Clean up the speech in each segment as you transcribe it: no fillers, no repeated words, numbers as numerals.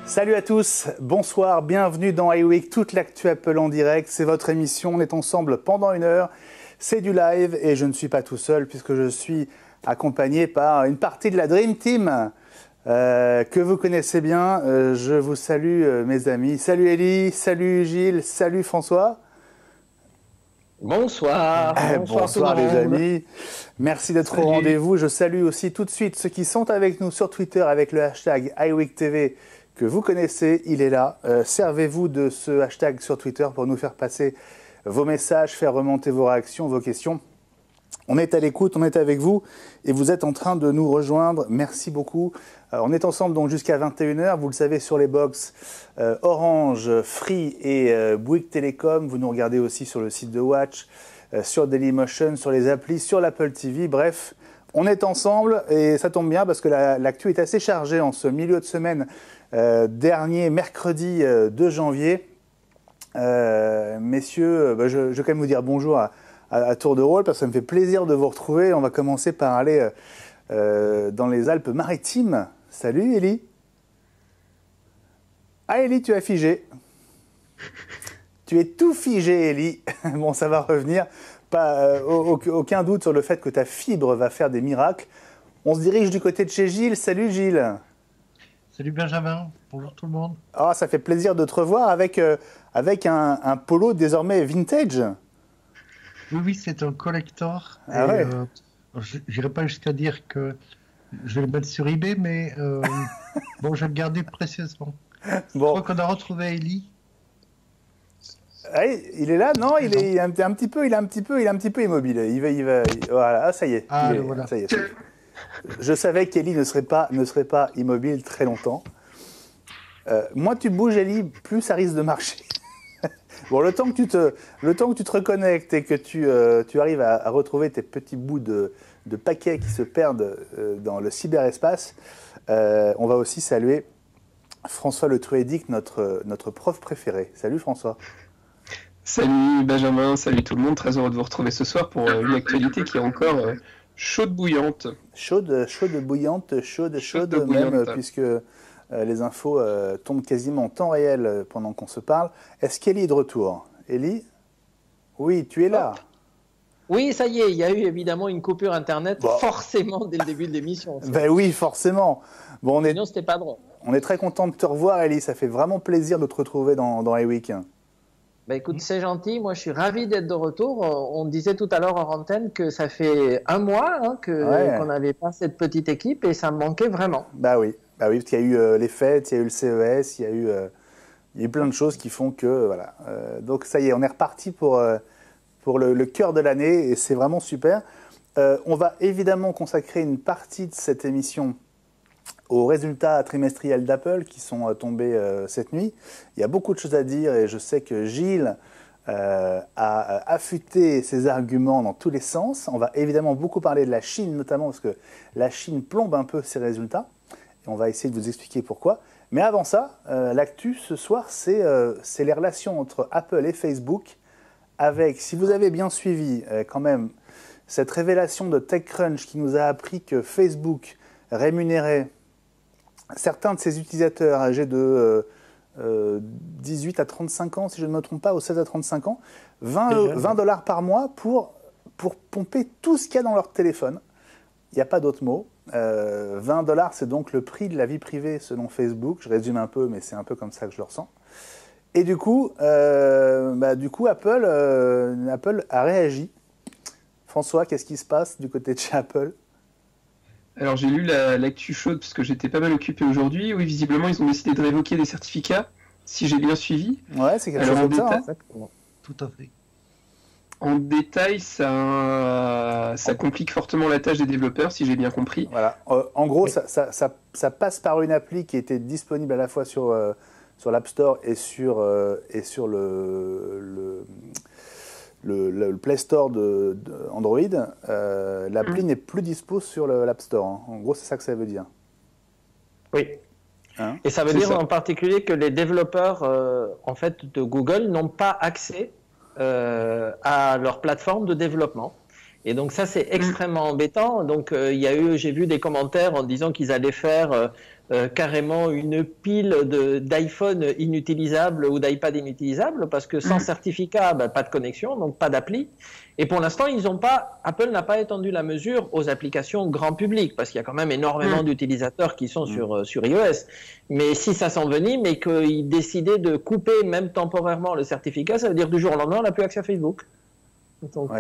Salut à tous, bonsoir, bienvenue dans iWeek, toute l'actu Apple en direct. C'est votre émission, on est ensemble pendant une heure. C'est du live et je ne suis pas tout seul puisque je suis accompagné par une partie de la Dream Team que vous connaissez bien. Je vous salue mes amis. Salut Elie, salut Gilles, salut François. Bonsoir. Bonsoir les amis. Merci d'être au rendez-vous. Je salue aussi tout de suite ceux qui sont avec nous sur Twitter avec le hashtag iWeekTV. Que vous connaissez, il est là. Servez-vous de ce hashtag sur Twitter pour nous faire passer vos messages, faire remonter vos réactions, vos questions. On est à l'écoute, on est avec vous et vous êtes en train de nous rejoindre. Merci beaucoup. On est ensemble donc jusqu'à 21h. Vous le savez sur les box Orange, Free et Bouygues Télécom. Vous nous regardez aussi sur le site de Watch, sur Dailymotion, sur les applis, sur l'Apple TV. Bref, on est ensemble et ça tombe bien parce que l'actu est assez chargée en ce milieu de semaine. Dernier mercredi 2 janvier. Messieurs, je vais quand même vous dire bonjour à tour de rôle parce que ça me fait plaisir de vous retrouver. On va commencer par aller dans les Alpes-Maritimes. Salut Elie. Ah Elie, tu as figé. Tu es tout figé Elie. Bon, ça va revenir. Aucun doute sur le fait que ta fibre va faire des miracles. On se dirige du côté de chez Gilles. Salut Gilles. Salut Benjamin, bonjour tout le monde. Ah, ça fait plaisir de te revoir avec un polo désormais vintage. Oui, c'est un collector. Ah ouais. Je n'irai pas jusqu'à dire que je vais le mettre sur eBay, mais bon, je vais le garder précieusement. Bon. Je crois qu'on a retrouvé Elie. Ah, il est là, non, il est un petit peu immobile. Il va, voilà, ah, ça y est. Voilà. Ça y est. Je savais qu'Elie ne serait pas immobile très longtemps. Moins tu bouges, Elie, plus ça risque de marcher. Bon, le temps que tu te reconnectes et que tu arrives à retrouver tes petits bouts de paquets qui se perdent dans le cyberespace, on va aussi saluer François Le Truédic, notre prof préféré. Salut François. Salut Benjamin, salut tout le monde. Très heureux de vous retrouver ce soir pour une actualité qui est encore chaude bouillante. Chaude bouillante, chaude même, puisque les infos tombent quasiment en temps réel pendant qu'on se parle. Est-ce qu'Elie est de retour? Elie? Oui, tu es là. Oui, ça y est, il y a eu évidemment une coupure Internet, forcément, dès le début de l'émission. Ben oui, forcément. Bon, sinon, c'était pas drôle. On est très content de te revoir, Elie. Ça fait vraiment plaisir de te retrouver dans iWeek. Bah écoute, c'est gentil. Moi, je suis ravi d'être de retour. On disait tout à l'heure en antenne que ça fait un mois qu'on n'avait pas cette petite équipe et ça me manquait vraiment. Bah oui, parce qu'il y a eu les fêtes, il y a eu le CES, il y a eu plein de choses qui font que voilà. Donc ça y est, on est reparti pour le cœur de l'année et c'est vraiment super. On va évidemment consacrer une partie de cette émission aux résultats trimestriels d'Apple qui sont tombés cette nuit. Il y a beaucoup de choses à dire et je sais que Gilles a affûté ses arguments dans tous les sens. On va évidemment beaucoup parler de la Chine notamment parce que la Chine plombe un peu ses résultats et on va essayer de vous expliquer pourquoi. Mais avant ça, l'actu ce soir, c'est les relations entre Apple et Facebook avec, si vous avez bien suivi quand même, cette révélation de TechCrunch qui nous a appris que Facebook rémunérait certains de ses utilisateurs âgés de 18 à 35 ans, si je ne me trompe pas, ou 16 à 35 ans, 20 dollars par mois pour pomper tout ce qu'il y a dans leur téléphone. Il n'y a pas d'autre mot. 20 dollars, c'est donc le prix de la vie privée selon Facebook. Je résume un peu, mais c'est un peu comme ça que je le ressens. Et du coup, Apple a réagi. François, qu'est-ce qui se passe du côté de chez Apple ? Alors j'ai lu l'actu chaude parce que j'étais pas mal occupé aujourd'hui. Oui, visiblement ils ont décidé de révoquer des certificats, si j'ai bien suivi. Ouais, c'est quelque chose comme ça. Hein. Tout à fait. En détail, ça complique fortement la tâche des développeurs, si j'ai bien compris. Voilà. En gros, ça passe par une appli qui était disponible à la fois sur l'App Store et sur le Play Store d'Android, l'appli n'est plus dispo sur l'App Store. Hein. En gros, c'est ça que ça veut dire. Oui. Hein? Et ça veut dire en particulier que les développeurs en fait, de Google n'ont pas accès à leur plateforme de développement. Et donc ça, c'est extrêmement embêtant. Donc j'ai vu des commentaires en disant qu'ils allaient faire carrément une pile d'iPhone inutilisables ou d'iPad inutilisables parce que sans certificat, pas de connexion, donc pas d'appli. Et pour l'instant, Apple n'a pas étendu la mesure aux applications grand public parce qu'il y a quand même énormément d'utilisateurs qui sont sur iOS. Mais si ça s'envenime et qu'ils décidaient de couper même temporairement le certificat, ça veut dire du jour au lendemain, on n'a plus accès à Facebook. Donc,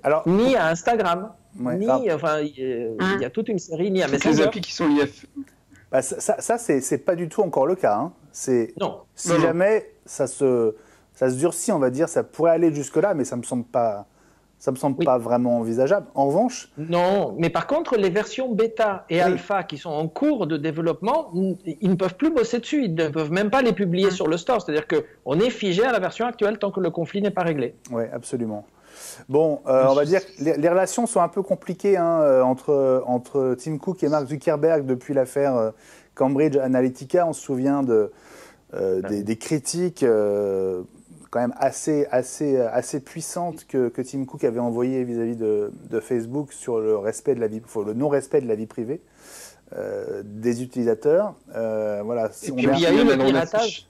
alors, ni à Instagram, il y a toute une série, ni à Messenger. Les applis qui sont liées à... ça c'est pas du tout encore le cas. Hein. Si jamais ça se durcit, on va dire, ça pourrait aller jusque-là, mais ça me semble pas vraiment envisageable. En revanche... Non, mais par contre, les versions bêta et alpha qui sont en cours de développement, ils ne peuvent plus bosser dessus, ils ne peuvent même pas les publier sur le store. C'est-à-dire qu'on est figé à la version actuelle tant que le conflit n'est pas réglé. Oui, absolument. Bon, on va dire que les relations sont un peu compliquées hein, entre Tim Cook et Mark Zuckerberg depuis l'affaire Cambridge Analytica. On se souvient des critiques quand même assez puissantes que Tim Cook avait envoyées vis-à-vis de Facebook sur le non-respect de la vie privée des utilisateurs. Voilà. Et puis il y a eu le piratage.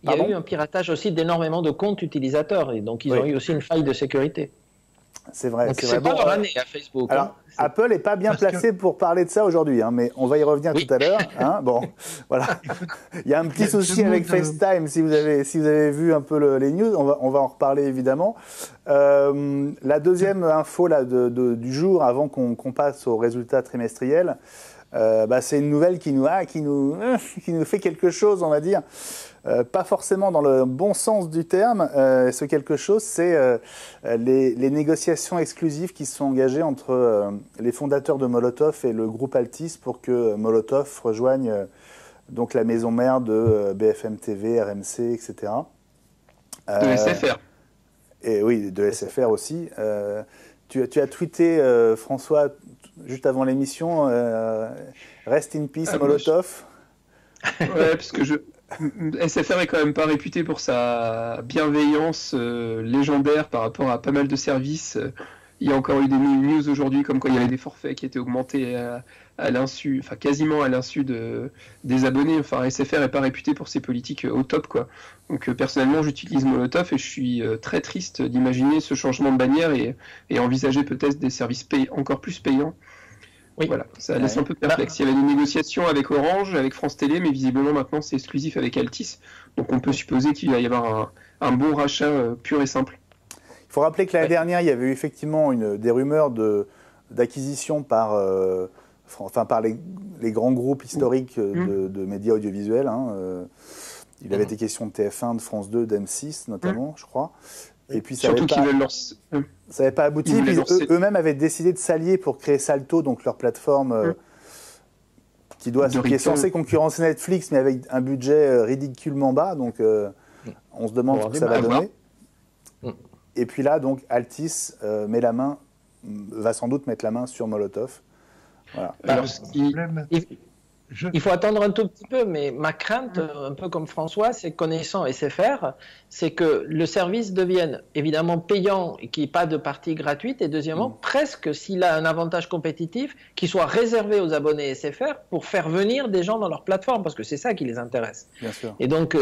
Il y a eu un piratage aussi d'énormément de comptes utilisateurs et donc ils ont eu aussi une faille de sécurité. C'est vrai. C'est pas leur année à Facebook. Alors, Apple n'est pas bien placé pour parler de ça aujourd'hui, hein, mais on va y revenir tout à l'heure. Hein, bon, voilà. Il y a un petit souci avec FaceTime si vous avez vu un peu les news. On va en reparler évidemment. La deuxième info là, du jour avant qu'on passe aux résultats trimestriels, c'est une nouvelle qui nous fait quelque chose, on va dire. Pas forcément dans le bon sens du terme. Ce quelque chose, c'est les négociations exclusives qui se sont engagées entre les fondateurs de Molotov et le groupe Altis pour que Molotov rejoigne donc la maison mère de BFM TV, RMC, etc. De SFR. Et oui, de SFR aussi. Tu as tweeté, François, juste avant l'émission, Rest in peace Molotov. Ouais, parce que SFR est quand même pas réputé pour sa bienveillance légendaire par rapport à pas mal de services. Il y a encore eu des news aujourd'hui comme quoi il y avait des forfaits qui étaient augmentés à l'insu, enfin quasiment à l'insu des abonnés. Enfin, SFR est pas réputé pour ses politiques au top, quoi. Donc personnellement, j'utilise Molotov et je suis très triste d'imaginer ce changement de bannière et envisager peut-être des services encore plus payants. Oui. Voilà, ça laisse un peu perplexe. Il y avait des négociations avec Orange, avec France Télé, mais visiblement maintenant c'est exclusif avec Altis. Donc on peut supposer qu'il va y avoir un bon rachat pur et simple. Il faut rappeler que l'année dernière, il y avait eu effectivement des rumeurs d'acquisition par les grands groupes historiques de médias audiovisuels. Hein. Il avait été question de TF1, de France 2, d'M6 notamment, je crois. Et puis ça n'avait pas abouti. Eux-mêmes avaient décidé de s'allier pour créer Salto, donc leur plateforme qui est censée concurrencer Netflix, mais avec un budget ridiculement bas. Donc on se demande ce que ça va donner. Et puis là, donc Altis va sans doute mettre la main sur Molotov. Voilà. Alors, il faut attendre un tout petit peu, mais ma crainte, un peu comme François, c'est connaissant SFR, c'est que le service devienne évidemment payant et qu'il n'y ait pas de partie gratuite, et deuxièmement, presque s'il a un avantage compétitif, qu'il soit réservé aux abonnés SFR pour faire venir des gens dans leur plateforme, parce que c'est ça qui les intéresse. Bien sûr. Et donc,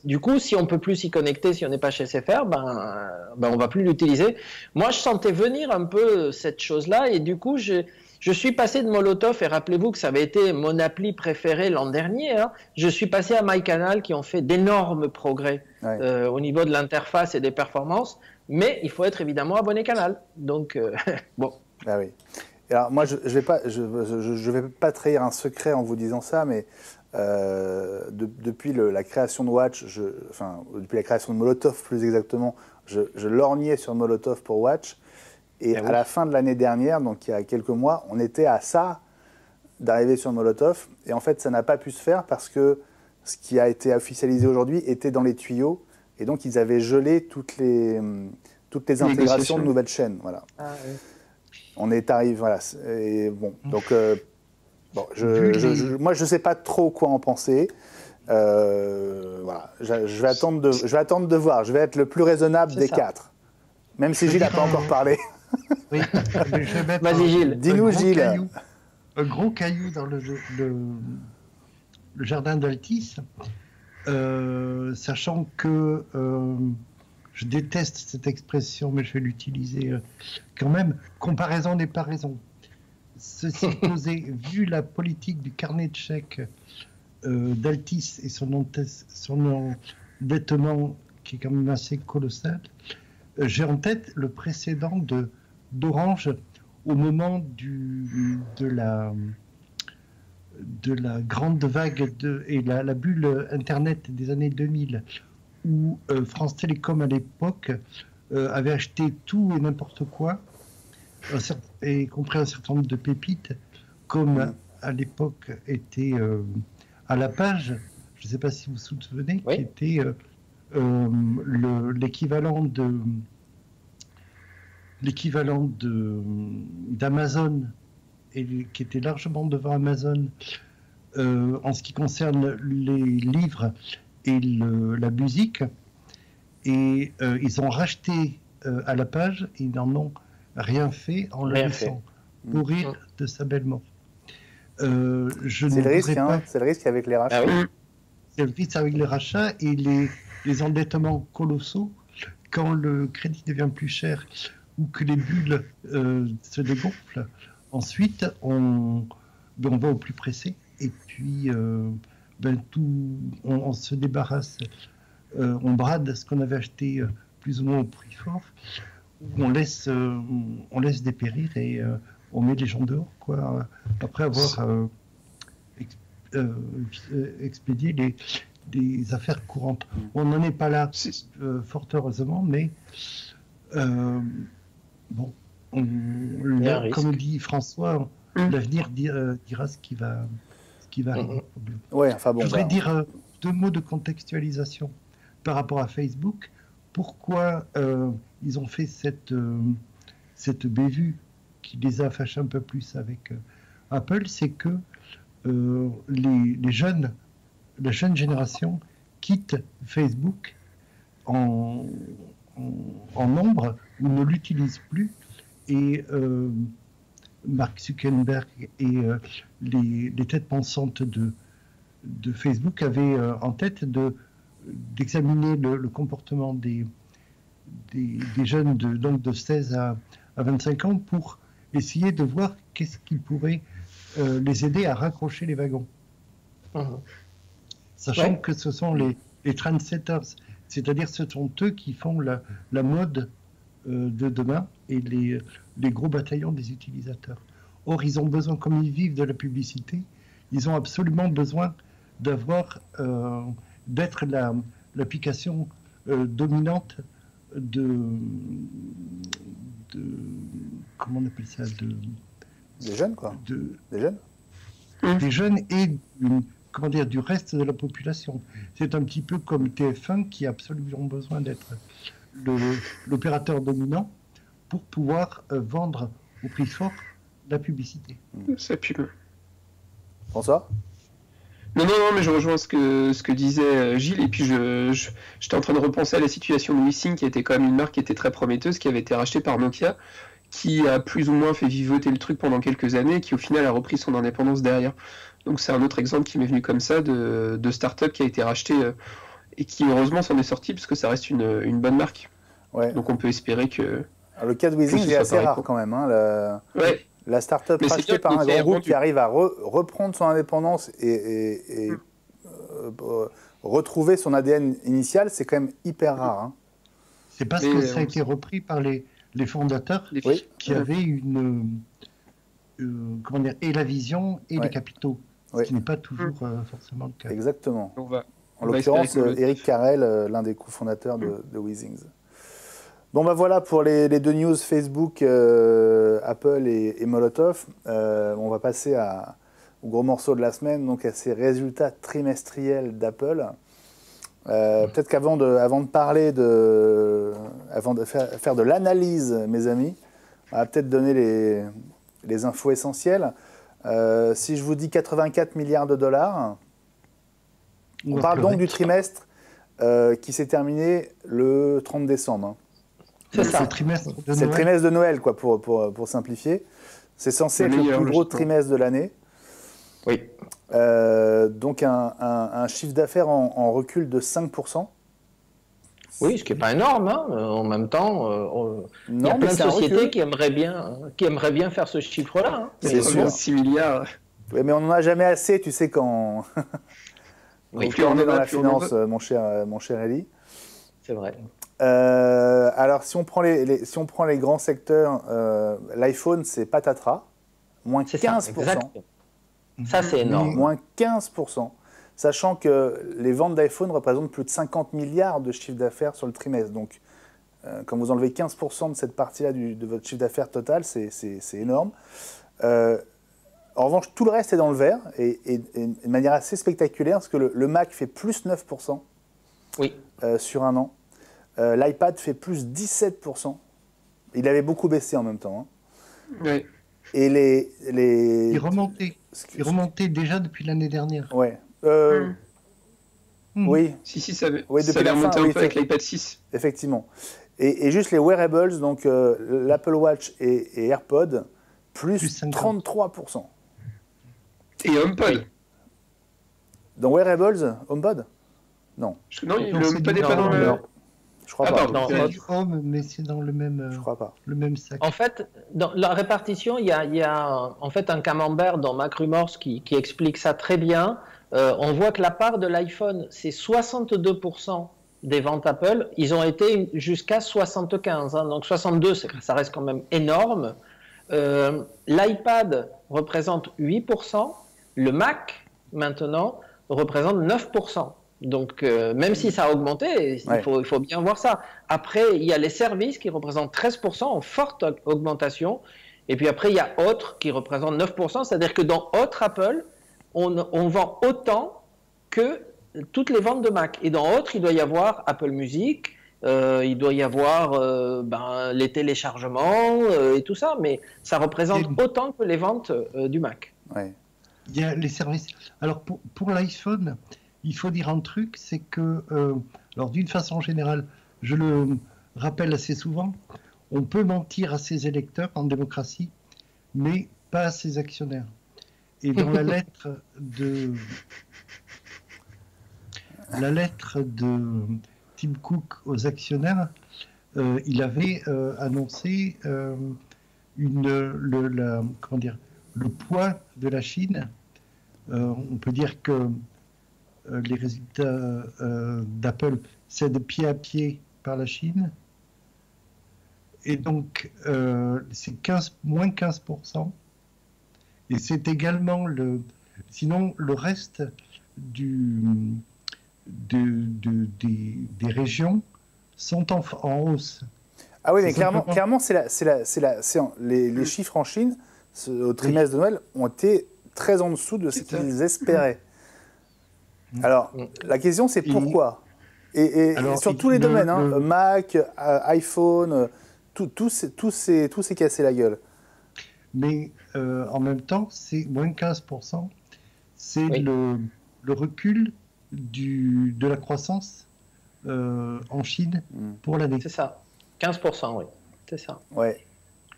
du coup, si on ne peut plus s'y connecter, si on n'est pas chez SFR, on ne va plus l'utiliser. Moi, je sentais venir un peu cette chose-là, et du coup, je suis passé de Molotov, et rappelez-vous que ça avait été mon appli préférée l'an dernier. Hein. Je suis passé à MyCanal qui ont fait d'énormes progrès au niveau de l'interface et des performances. Mais il faut être évidemment abonné Canal. Donc, bon. Ah oui. Alors, moi, je vais pas trahir un secret en vous disant ça, mais depuis la création de Watch, depuis la création de Molotov plus exactement, je lorgnais sur Molotov pour Watch. Et à la fin de l'année dernière, donc il y a quelques mois, on était à ça d'arriver sur Molotov. Et en fait, ça n'a pas pu se faire parce que ce qui a été officialisé aujourd'hui était dans les tuyaux. Et donc, ils avaient gelé toutes les toutes les intégrations Négociation. de nouvelles chaînes. Voilà. Ah, oui. On est arrivé, voilà. Et bon, donc, bon, moi, je ne sais pas trop quoi en penser. Voilà. Je vais attendre de voir. Je vais être le plus raisonnable des 4. Même si Gilles n'a pas encore parlé. Oui, mais je vais mettre Vas-y, Gilles. Dis-nous, Gilles. Un gros caillou dans le jardin d'Altis, sachant que je déteste cette expression, mais je vais l'utiliser quand même. Comparaison n'est pas raison. Ceci posé, vu la politique du carnet de chèques d'Altis et son endettement qui est quand même assez colossal, j'ai en tête le précédent d'Orange au moment de la grande vague et la bulle Internet des années 2000, où France Télécom à l'époque avait acheté tout et n'importe quoi, y compris un certain nombre de pépites, comme à l'époque était à la page, je ne sais pas si vous vous souvenez, oui. qui était l'équivalent d'Amazon, et qui était largement devant Amazon en ce qui concerne les livres et la musique. Et ils ont racheté à la page, et ils n'en ont rien fait en le laissant mourir de sa belle mort. C'est le risque, hein, c'est le risque avec les rachats. Ah oui. C'est le risque avec les rachats et les endettements colossaux quand le crédit devient plus cher ou que les bulles se dégonflent. Ensuite, on va au plus pressé et puis on se débarrasse, on brade ce qu'on avait acheté plus ou moins au prix fort, on laisse dépérir et on met les gens dehors, quoi, après avoir expédié des affaires courantes. On n'en est pas là, fort heureusement, mais bon, comme dit François, l'avenir dira ce qui va arriver. Ouais, enfin bon. Je voudrais dire 2 mots de contextualisation par rapport à Facebook. Pourquoi ils ont fait cette bévue qui les a fâchés un peu plus avec Apple, c'est que la jeune génération quitte Facebook en nombre ou ne l'utilise plus, et Mark Zuckerberg et les têtes pensantes de Facebook avaient en tête d'examiner le comportement des jeunes de 16 à 25 ans pour essayer de voir qu'est-ce qui pourrait les aider à raccrocher les wagons. Sachant que ce sont les trendsetters, c'est-à-dire ce sont eux qui font la mode de demain et les gros bataillons des utilisateurs. Or, ils ont besoin, comme ils vivent de la publicité, ils ont absolument besoin d'être l'application dominante comment on appelle ça, des jeunes, quoi. Des jeunes et du reste de la population. C'est un petit peu comme TF1 qui a absolument besoin d'être l'opérateur dominant pour pouvoir vendre au prix fort la publicité. Ça pue. François ? Non, mais je rejoins ce que disait Gilles, et puis j'étais en train de repenser à la situation de WeSing, qui était quand même une marque qui était très prometteuse, qui avait été rachetée par Nokia, qui a plus ou moins fait vivoter le truc pendant quelques années, et qui au final a repris son indépendance derrière. Donc c'est un autre exemple qui m'est venu comme ça, de start-up qui a été racheté, et qui heureusement s'en est sorti, parce que ça reste une bonne marque. Ouais. Donc on peut espérer que... Alors, le cas de WeSing est assez rare quand même. Hein, la start-up rachetée par un grand groupe qui arrive à reprendre son indépendance et retrouver son ADN initial, c'est quand même hyper rare. Hein. C'est parce que ça a été repris par les fondateurs qui avaient et la vision et les capitaux, ce qui n'est pas toujours forcément le cas. Exactement. En l'occurrence, Eric Carrel, l'un des cofondateurs de WeSing. Bon, ben voilà pour les 2 news Facebook, Apple et Molotov. On va passer au gros morceau de la semaine, donc à ces résultats trimestriels d'Apple. Peut-être qu'avant de faire de l'analyse, mes amis, on va peut-être donner les infos essentielles. Si je vous dis 84 milliards de dollars, on parle donc du trimestre qui s'est terminé le 30 décembre. Hein. C'est ça. Le trimestre de C'est le Noël. trimestre de Noël, quoi, pour simplifier. C'est censé être le plus gros trimestre de l'année. Oui. Donc un chiffre d'affaires en recul de 5%. Oui, ce qui n'est pas énorme. Hein. En même temps, il y a Non, plein mais de c'est un sociétés recul. qui aimeraient bien faire ce chiffre-là. Hein. C'est sûr. 6 milliards. Oui, mais on n'en a jamais assez, tu sais, quand Oui, plus on est dans la plus on en finance, mon cher Eli. c'est vrai. Alors, si on prend les grands secteurs, l'iPhone, c'est patatras, moins C'est ça, 15%. exactement. Ça, c'est énorme. Moins 15%. Sachant que les ventes d'iPhone représentent plus de 50 milliards de chiffre d'affaires sur le trimestre. Donc, quand vous enlevez 15% de cette partie-là de votre chiffre d'affaires total, c'est énorme. En revanche, tout le reste est dans le vert, et de manière assez spectaculaire, parce que le Mac fait plus 9% Oui. sur un an. L'iPad fait plus 17%. Il avait beaucoup baissé en même temps. Hein. Ouais. Et Il remontait déjà depuis l'année dernière. Ouais. Mhm. Oui, Si, ça avait depuis la remonté fin, un oui, peu avec l'iPad 6. effectivement. Et juste les wearables, donc l'Apple Watch et AirPods, plus Plus 50. 33%. Et HomePod. Oui. Dans wearables, HomePod? Non, Non, Non, le c'est HomePod du- n'est pas dans le... non. je crois Ah, pas. pardon. Non, C'est du home, mais c'est dans le Je même crois pas. sac. En fait, dans la répartition, il y a en fait un camembert dans MacRumors qui explique ça très bien. On voit que la part de l'iPhone, c'est 62% des ventes Apple. Ils ont été jusqu'à 75. Hein, donc 62, ça reste quand même énorme. L'iPad représente 8%. Le Mac, maintenant, représente 9%. Donc, même si ça a augmenté, Ouais. il faut bien voir ça. Après, il y a les services qui représentent 13% en forte augmentation. Et puis après, il y a autres qui représentent 9%. C'est-à-dire que dans autres Apple, on vend autant que toutes les ventes de Mac. Et dans autres, il doit y avoir Apple Music, il doit y avoir les téléchargements et tout ça. Mais ça représente autant que les ventes du Mac. Ouais. Il y a les services. Alors pour l'iPhone, il faut dire un truc, c'est que, alors d'une façon générale, je le rappelle assez souvent, on peut mentir à ses électeurs en démocratie, mais pas à ses actionnaires. Et dans la lettre de Tim Cook aux actionnaires, il avait annoncé le poids de la Chine. On peut dire que les résultats d'Apple cèdent pied à pied par la Chine. Et donc, c'est moins 15%. Et c'est également sinon, le reste des régions sont en hausse. Ah oui, mais C'est clairement, les chiffres en Chine au trimestre de Noël ont été très en dessous de ce qu'ils espéraient. Alors, la question, c'est pourquoi. Et Alors, sur tous les domaines, hein, Mac, iPhone, tout s'est cassé la gueule. Mais en même temps, c'est moins 15%. C'est Oui. le recul de la croissance en Chine pour l'année. C'est ça. 15%, oui. C'est ça. Ouais.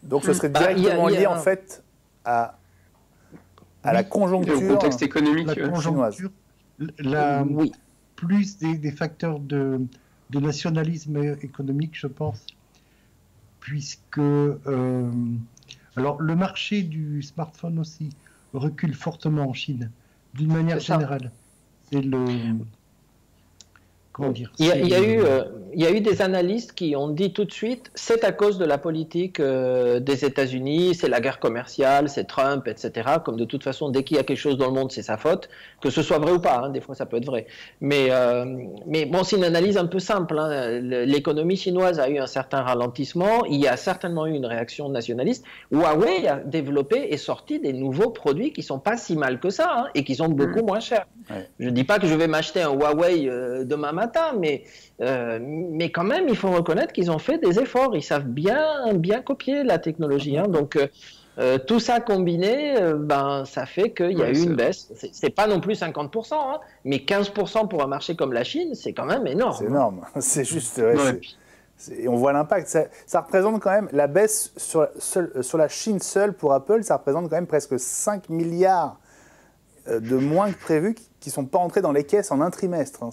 Donc, ce serait Bah, directement il y a lié, un- en fait, à la Et au conjoncture. contexte économique. La conjoncture, Oui. plus des facteurs de nationalisme économique, je pense, puisque alors le marché du smartphone aussi recule fortement en Chine, d'une manière C'est ça. générale. C'est comment dire Il y c'est a eu des analystes qui ont dit tout de suite, c'est à cause de la politique des États-Unis, c'est la guerre commerciale, c'est Trump, etc. Comme de toute façon, dès qu'il y a quelque chose dans le monde, c'est sa faute, que ce soit vrai ou pas. Hein, des fois, ça peut être vrai. Mais bon, c'est une analyse un peu simple. Hein. L'économie chinoise a eu un certain ralentissement. Il y a certainement eu une réaction nationaliste. Huawei a développé et sorti des nouveaux produits qui sont pas si mal que ça, hein, et qui sont beaucoup moins chers. Ouais. Je dis pas que je vais m'acheter un Huawei demain matin. matin, mais quand même, il faut reconnaître qu'ils ont fait des efforts. Ils savent bien copier la technologie. Hein. Donc, tout ça combiné, ça fait qu'il y a eu une baisse. C'est pas non plus 50%, hein, mais 15% pour un marché comme la Chine, c'est quand même énorme. C'est énorme. C'est juste. Et on voit l'impact. Ça représente quand même la baisse sur la Chine seule pour Apple, ça représente quand même presque 5 milliards de moins que prévu qui ne sont pas entrés dans les caisses en un trimestre. Hein.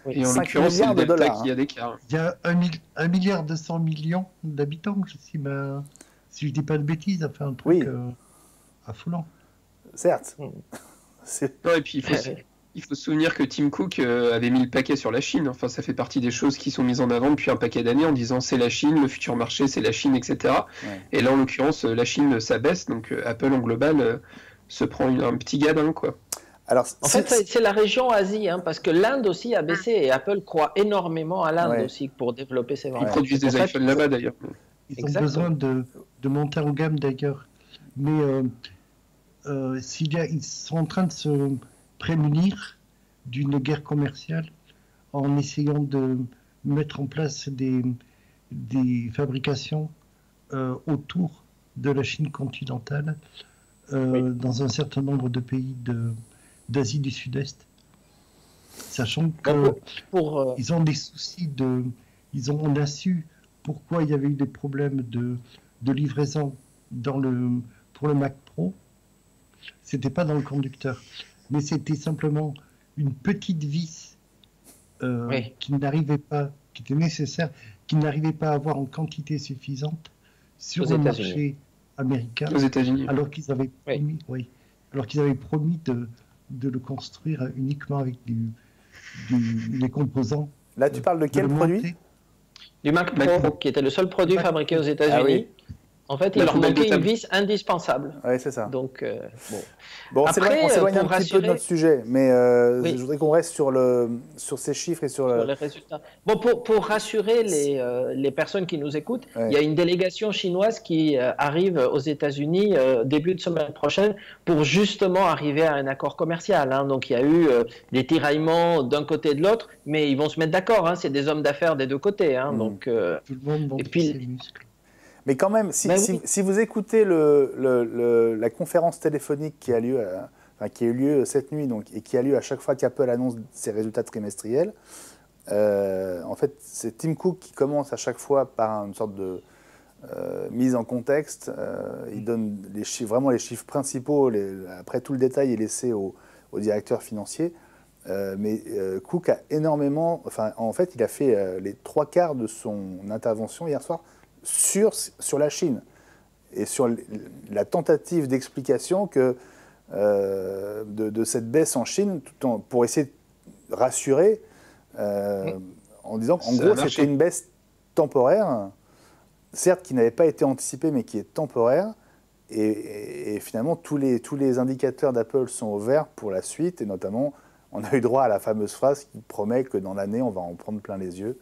Et en l'occurrence, c'est le delta qui a d'écart. Il y a 1,2 milliard d'habitants, si je ne dis pas de bêtises, ça fait un truc affolant. Certes. Non, et puis il faut se souvenir que Tim Cook avait mis le paquet sur la Chine. Enfin, ça fait partie des choses qui sont mises en avant depuis un paquet d'années en disant c'est la Chine, le futur marché, c'est la Chine, etc. Ouais. Et là, en l'occurrence, la Chine s'abaisse, donc Apple en global se prend un petit gadin, quoi. Alors, en fait, c'est la région Asie, hein, parce que l'Inde aussi a baissé et Apple croit énormément à l'Inde aussi pour développer ses ventes. Ils produisent des iPhones là-bas, d'ailleurs. Ils ont besoin de monter en gamme, d'ailleurs. Mais ils sont en train de se prémunir d'une guerre commerciale en essayant de mettre en place des fabrications autour de la Chine continentale dans un certain nombre de pays d'Asie du Sud-Est, sachant qu'ils ont des soucis on a su pourquoi il y avait eu des problèmes de livraison pour le Mac Pro. C'était pas dans le conducteur, mais c'était simplement une petite vis qui était nécessaire, qui n'arrivait pas à avoir en quantité suffisante sur le marché américain, aux États-Unis, alors qu'ils avaient promis de le construire uniquement avec des composants. Là, tu parles de quel produit? Du Mac Pro, qui était le seul produit fabriqué aux États-Unis. Ah, oui. En fait, il leur manquait une vis indispensable. Oui, c'est ça. Donc, bon, c'est vrai qu'on s'éloigne un petit peu de notre sujet, mais je voudrais qu'on reste sur ces chiffres et sur les résultats. Bon, pour rassurer les personnes qui nous écoutent, il y a une délégation chinoise qui arrive aux États-Unis début de semaine prochaine pour justement arriver à un accord commercial. Hein. Donc, il y a eu des tiraillements d'un côté et de l'autre, mais ils vont se mettre d'accord. Hein. C'est des hommes d'affaires des deux côtés. Hein. Donc, tout le monde montre ses muscles. Mais quand même, si vous écoutez la conférence téléphonique qui a eu lieu cette nuit, et qui a lieu à chaque fois qu'Apple annonce ses résultats trimestriels, en fait, c'est Tim Cook qui commence à chaque fois par une sorte de mise en contexte. Il donne vraiment les chiffres principaux. Après, tout le détail est laissé au directeur financier. Mais Cook a énormément... en fait, il a fait les 3/4 de son intervention hier soir sur la Chine et sur la tentative d'explication de cette baisse en Chine pour essayer de rassurer en disant qu'en gros c'était une baisse temporaire, certes qui n'avait pas été anticipée mais qui est temporaire et finalement tous les indicateurs d'Apple sont au vert pour la suite et notamment on a eu droit à la fameuse phrase qui promet que dans l'année on va en prendre plein les yeux.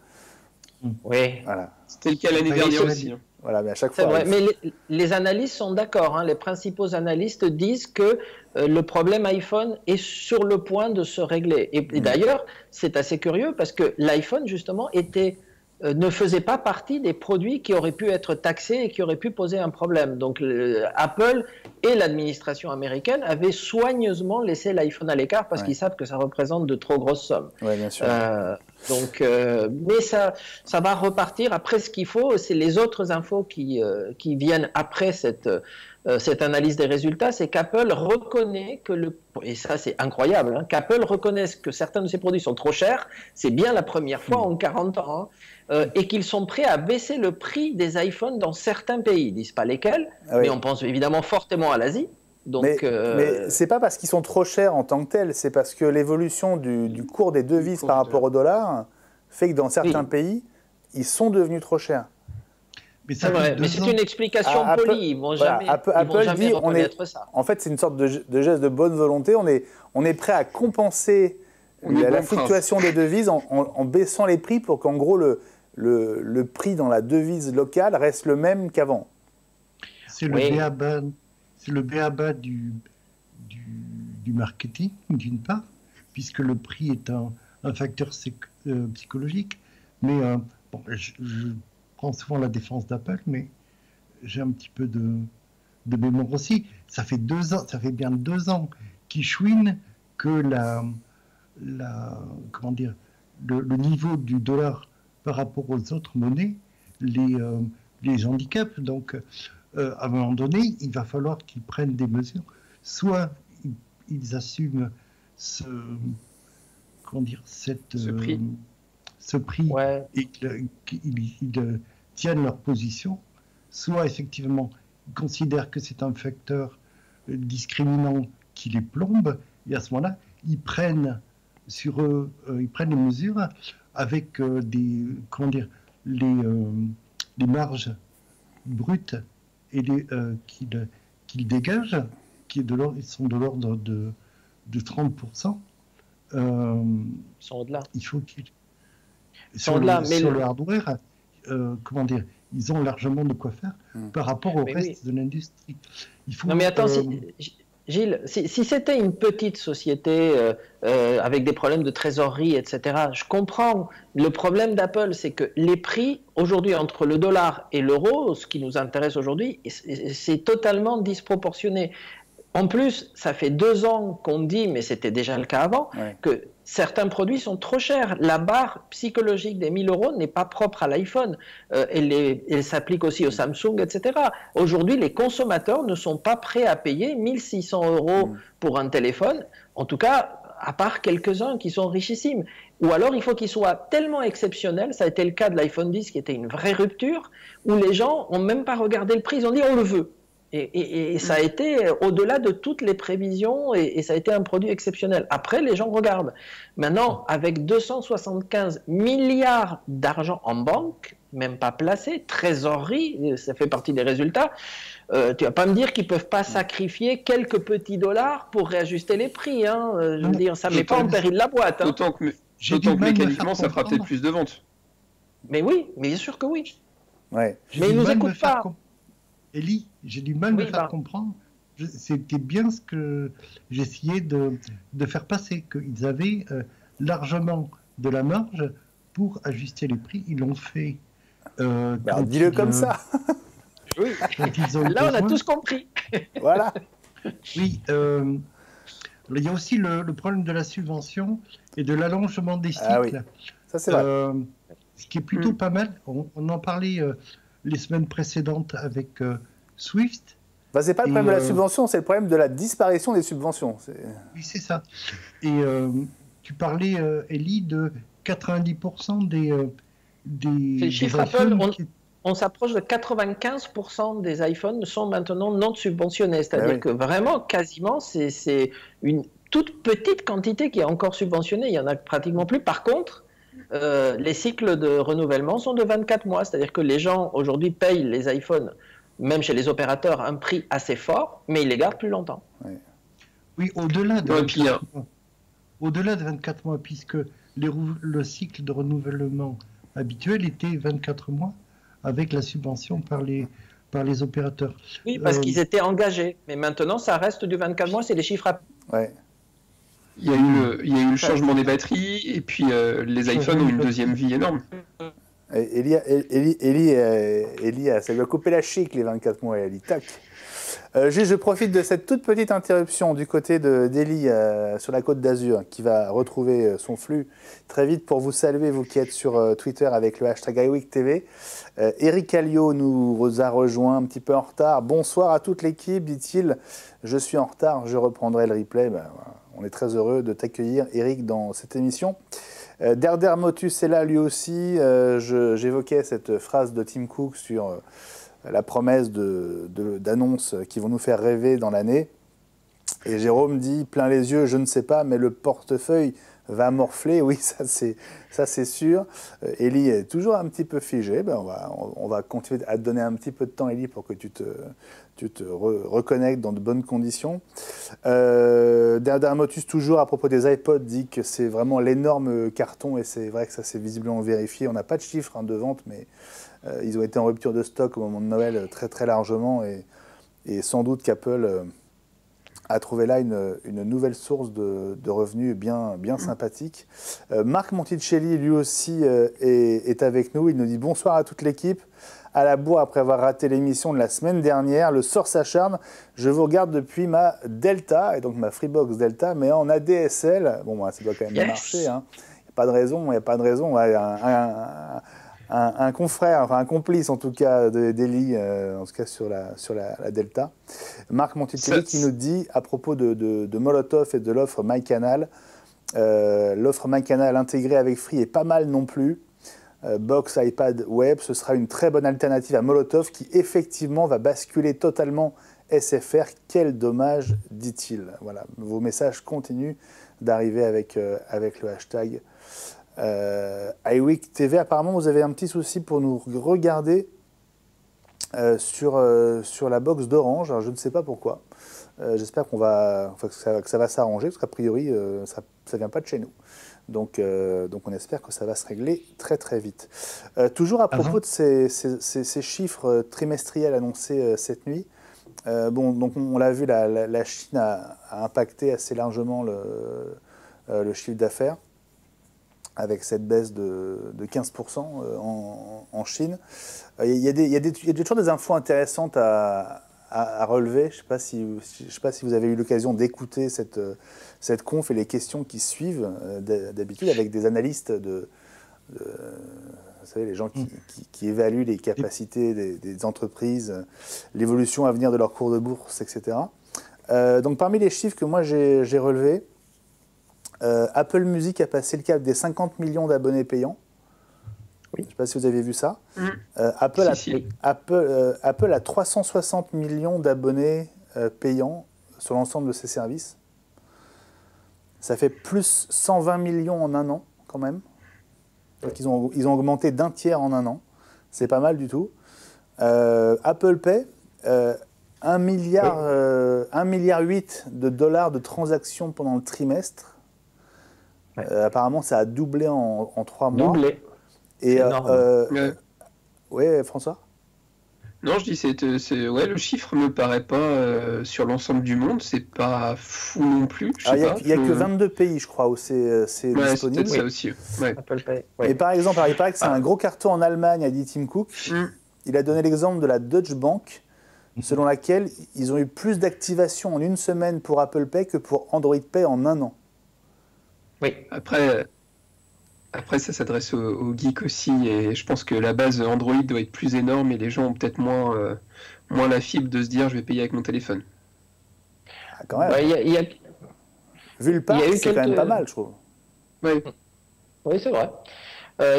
Oui. Voilà. C'était le cas l'année dernière aussi. Voilà, mais à chaque fois. Vrai. Mais les analystes sont d'accord. Hein. Les principaux analystes disent que le problème iPhone est sur le point de se régler. Et d'ailleurs, c'est assez curieux parce que l'iPhone, justement, ne faisait pas partie des produits qui auraient pu être taxés et qui auraient pu poser un problème. Donc Apple et l'administration américaine avaient soigneusement laissé l'iPhone à l'écart parce qu'ils savent que ça représente de trop grosses sommes. Oui, bien sûr. Mais ça va repartir. Après, ce qu'il faut, c'est les autres infos qui viennent après cette analyse des résultats, c'est qu'Apple reconnaît et ça c'est incroyable, hein, qu'Apple reconnaisse que certains de ses produits sont trop chers, c'est bien la première fois en 40 ans, hein, et qu'ils sont prêts à baisser le prix des iPhones dans certains pays, ils ne disent pas lesquels, mais on pense évidemment fortement à l'Asie. Donc, mais c'est pas parce qu'ils sont trop chers en tant que tels, c'est parce que l'évolution du cours des devises par rapport au dollar fait que dans certains pays, ils sont devenus trop chers. Mais c'est une explication polie. Ils vont jamais reconnaître ça. En fait, c'est une sorte de geste de bonne volonté. On est prêt à compenser la fluctuation des devises en baissant les prix pour qu'en gros le prix dans la devise locale reste le même qu'avant. C'est le b.a.-ba du marketing, d'une part, puisque le prix est un facteur psychologique. Mais bon, je prends souvent la défense d'Apple, mais j'ai un petit peu de mémoire aussi. Ça fait bien 2 ans qu'ils chouinent que comment dire, le niveau du dollar par rapport aux autres monnaies les handicaps. Donc, à un moment donné, il va falloir qu'ils prennent des mesures. Soit ils assument ce prix Ouais. et qu'ils tiennent leur position, soit effectivement ils considèrent que c'est un facteur discriminant qui les plombe, et à ce moment-là, ils prennent les mesures avec les marges brutes et qu'ils dégagent, ils sont de l'ordre de 30%. Ils sont au-delà. Il faut qu'ils Sur le hardware, ils ont largement de quoi faire par rapport au reste de l'industrie. Non mais attends, Gilles, si c'était une petite société avec des problèmes de trésorerie, etc., je comprends. Le problème d'Apple, c'est que les prix, aujourd'hui, entre le dollar et l'euro, ce qui nous intéresse aujourd'hui, c'est totalement disproportionné. En plus, ça fait 2 ans qu'on dit, mais c'était déjà le cas avant, que certains produits sont trop chers. La barre psychologique des 1 000 € n'est pas propre à l'iPhone. Elle s'applique aussi au Samsung, etc. Aujourd'hui, les consommateurs ne sont pas prêts à payer 1 600 € pour un téléphone, en tout cas, à part quelques-uns qui sont richissimes. Ou alors, il faut qu'ils soient tellement exceptionnels, ça a été le cas de l'iPhone 10, qui était une vraie rupture, où les gens n'ont même pas regardé le prix, ils ont dit « on le veut ». Et ça a été au-delà de toutes les prévisions et ça a été un produit exceptionnel. Après, les gens regardent. Maintenant, avec 275 milliards d'argent en banque, même pas placé, trésorerie, ça fait partie des résultats, tu vas pas me dire qu'ils peuvent pas sacrifier quelques petits dollars pour réajuster les prix. Hein. Je veux dire, ça ne met pas en péril la boîte. Hein. D'autant que mécaniquement, ça fera peut-être plus de ventes. Mais oui, mais bien sûr que oui. Ouais. Mais ils nous écoutent pas. Élie, j'ai du mal à me faire comprendre. C'était bien ce que j'essayais de faire passer, qu'ils avaient largement de la marge pour ajuster les prix. Ils l'ont fait. Dis-le comme ça. Oui. Là, on a tous compris. Voilà. Oui. Il y a aussi le problème de la subvention et de l'allongement des cycles. Ah oui. Ça, c'est vrai. Ce qui est plutôt pas mal. On en parlait les semaines précédentes avec Swift. C'est pas le problème de la subvention, c'est le problème de la disparition des subventions. Oui, c'est ça. Et tu parlais, Ellie, de 90% des chiffres Apple. On s'approche de 95% des iPhones sont maintenant non subventionnés. C'est-à-dire que vraiment, quasiment, c'est une toute petite quantité qui est encore subventionnée. Il n'y en a pratiquement plus. Par contre, les cycles de renouvellement sont de 24 mois. C'est-à-dire que les gens, aujourd'hui, payent les iPhones, même chez les opérateurs, un prix assez fort, mais ils les gardent plus longtemps. Oui, au-delà de 24 mois, puisque le cycle de renouvellement habituel était 24 mois avec la subvention par les opérateurs. Oui, parce qu'ils étaient engagés. Mais maintenant, ça reste du 24 mois, c'est les chiffres à... Il y a eu le changement des batteries, et puis les iPhones ont une deuxième vie énorme. Ellie, ça lui a coupé la chic les 24 mois, Ellie. Tac. Je profite de cette toute petite interruption du côté d'Ellie sur la Côte d'Azur, qui va retrouver son flux très vite pour vous saluer, vous qui êtes sur Twitter avec le hashtag iWeekTV. Eric Alliot nous a rejoint un petit peu en retard. Bonsoir à toute l'équipe, dit-il. Je suis en retard, je reprendrai le replay. On est très heureux de t'accueillir, Eric, dans cette émission. Derder Motus est là lui aussi. J'évoquais cette phrase de Tim Cook sur la promesse d'annonces qui vont nous faire rêver dans l'année. Et Jérôme dit, plein les yeux, je ne sais pas, mais le portefeuille va morfler. Oui, ça c'est sûr. Ellie est toujours un petit peu figée. On va continuer à te donner un petit peu de temps, Ellie, pour que tu te reconnectes dans de bonnes conditions. Derder Motus, toujours à propos des iPods, dit que c'est vraiment l'énorme carton, et c'est vrai que ça s'est visiblement vérifié. On n'a pas de chiffres de vente, mais ils ont été en rupture de stock au moment de Noël très très largement, et sans doute qu'Apple a trouvé là une nouvelle source de revenus bien sympathique. Marc Monticelli, lui aussi, est avec nous. Il nous dit bonsoir à toute l'équipe. À la bourre après avoir raté l'émission de la semaine dernière. Le sort s'acharne. Je vous regarde depuis ma Delta, et donc ma Freebox Delta, mais en ADSL. Bon, ça doit quand même bien marcher. Hein. Il n'y a pas de raison. Ouais, un confrère, enfin un complice en tout cas d'Eli, en tout cas sur la Delta. Marc Monticelli qui nous dit à propos de Molotov et de l'offre MyCanal, l'offre MyCanal intégrée avec Free est pas mal non plus. Box, iPad, Web, ce sera une très bonne alternative à Molotov qui effectivement va basculer totalement SFR. Quel dommage, dit-il. Voilà, vos messages continuent d'arriver avec le hashtag iWeek TV. Apparemment, vous avez un petit souci pour nous regarder sur la box d'Orange. Alors, je ne sais pas pourquoi. J'espère que ça va s'arranger, parce qu'a priori, ça ne vient pas de chez nous. Donc on espère que ça va se régler très très vite. Toujours à propos de ces chiffres trimestriels annoncés cette nuit, donc on l'a vu, la Chine a impacté assez largement le chiffre d'affaires, avec cette baisse de 15% en Chine. Il y a toujours des infos intéressantes à relever. Je ne sais pas si vous avez eu l'occasion d'écouter cette conf et les questions qui suivent d'habitude avec des analystes vous savez, les gens qui évaluent les capacités des entreprises, l'évolution à venir de leur cours de bourse, etc. Donc parmi les chiffres que moi j'ai relevés, Apple Music a passé le cap des 50 millions d'abonnés payants. Oui. Je ne sais pas si vous avez vu ça. Apple a 360 millions d'abonnés payants sur l'ensemble de ses services. Ça fait plus 120 millions en un an, quand même. Donc ils ont augmenté d'un tiers en un an. C'est pas mal du tout. Apple Pay, 1,8 milliard de dollars de transactions pendant le trimestre. Ouais. Apparemment, ça a doublé en 3 mois. Doublé. Et ouais, François ? Non, je dis, le chiffre me paraît pas sur l'ensemble du monde, c'est pas fou non plus. Il n'y a que 22 pays, je crois, où c'est disponible. C'est peut-être ça aussi. Ouais. Apple Pay. Ouais. Et par exemple, il paraît que c'est un gros carton en Allemagne, a dit Tim Cook. Il a donné l'exemple de la Deutsche Bank, selon laquelle ils ont eu plus d'activations en une semaine pour Apple Pay que pour Android Pay en un an. Oui, après ça s'adresse aux geeks aussi, et je pense que la base Android doit être plus énorme et les gens ont peut-être moins la fibre de se dire je vais payer avec mon téléphone. Ah, quand même. Vu le parc, c'est quand même pas mal, je trouve. Oui, c'est vrai.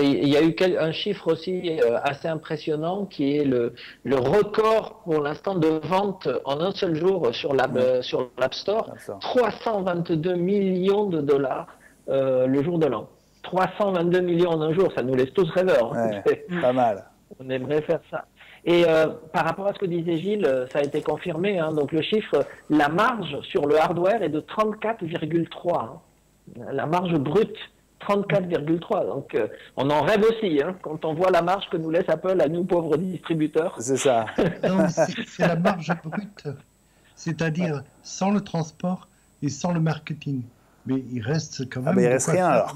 Il y a eu un chiffre aussi assez impressionnant qui est le record pour l'instant de vente en un seul jour sur l'App Store. 322 millions de dollars le jour de l'an. 322 millions en un jour, ça nous laisse tous rêveurs. Ouais, pas mal. On aimerait faire ça. Et par rapport à ce que disait Gilles, ça a été confirmé. Hein, donc le chiffre, la marge sur le hardware est de 34,3. Hein. La marge brute, 34,3. Donc on en rêve aussi hein, quand on voit la marge que nous laisse Apple à nous pauvres distributeurs. C'est ça. Non, c'est la marge brute, c'est-à-dire sans le transport et sans le marketing. Mais il reste quand même. Mais il reste rien alors.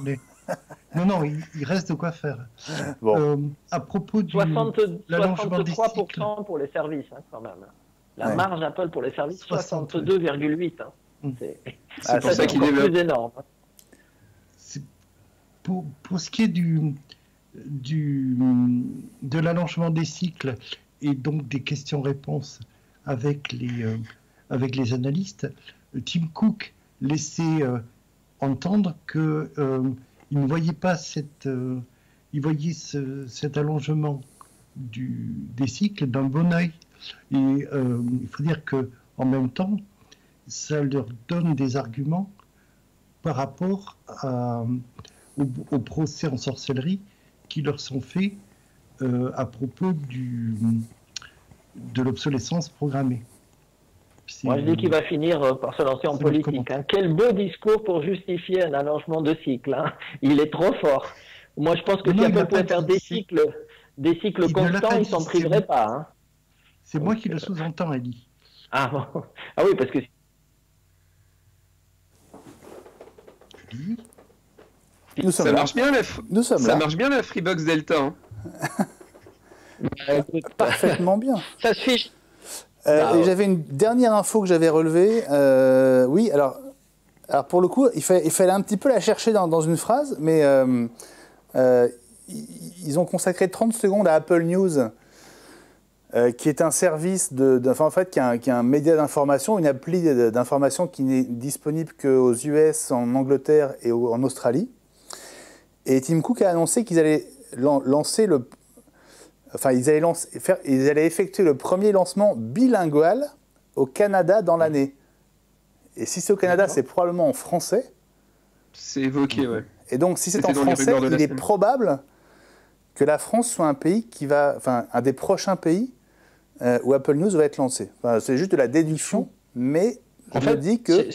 Non, il reste de quoi faire. Bon. À propos du 63% pour les services, hein, quand même. La marge Apple pour les services, 62,8. Hein. C'est pour ça qu'il est plus énorme. Pour ce qui est de l'allongement des cycles et donc des questions-réponses avec les analystes, Tim Cook laissait entendre que il ne voyait pas il voyait cet allongement des cycles d'un bon œil. Et il faut dire que en même temps, ça leur donne des arguments par rapport aux procès en sorcellerie qui leur sont faits à propos de l'obsolescence programmée. Moi, je dis qu'il va finir par se lancer en politique. Hein. Quel beau discours pour justifier un allongement de cycle. Hein. Il est trop fort. Moi, je pense que si Apple pouvait faire des cycles constants, il ne s'en priverait pas. Hein. C'est moi qui le sous-entends, Elie. Ah oui, parce que Nous sommes Ça là. marche bien Nous sommes ça là. marche bien la Freebox Delta. Hein. Parfaitement bien. Ça se fiche. Et j'avais une dernière info que j'avais relevée. Oui, alors pour le coup, il fallait un petit peu la chercher dans une phrase, mais ils ont consacré 30 secondes à Apple News, qui est un service en fait, qui est un média d'information, une appli d'information qui n'est disponible qu'aux US, en Angleterre et en Australie. Et Tim Cook a annoncé qu'ils allaient lancer ils allaient effectuer le premier lancement bilingual au Canada dans l'année. Et si c'est au Canada, c'est probablement en français. C'est évoqué, ouais. Et donc, si c'est en C'était dans les français, rumeurs de la il est semaine. probable que la France soit un pays un des prochains pays où Apple News va être lancé. Enfin, c'est juste de la déduction, mais En je fait, me dis que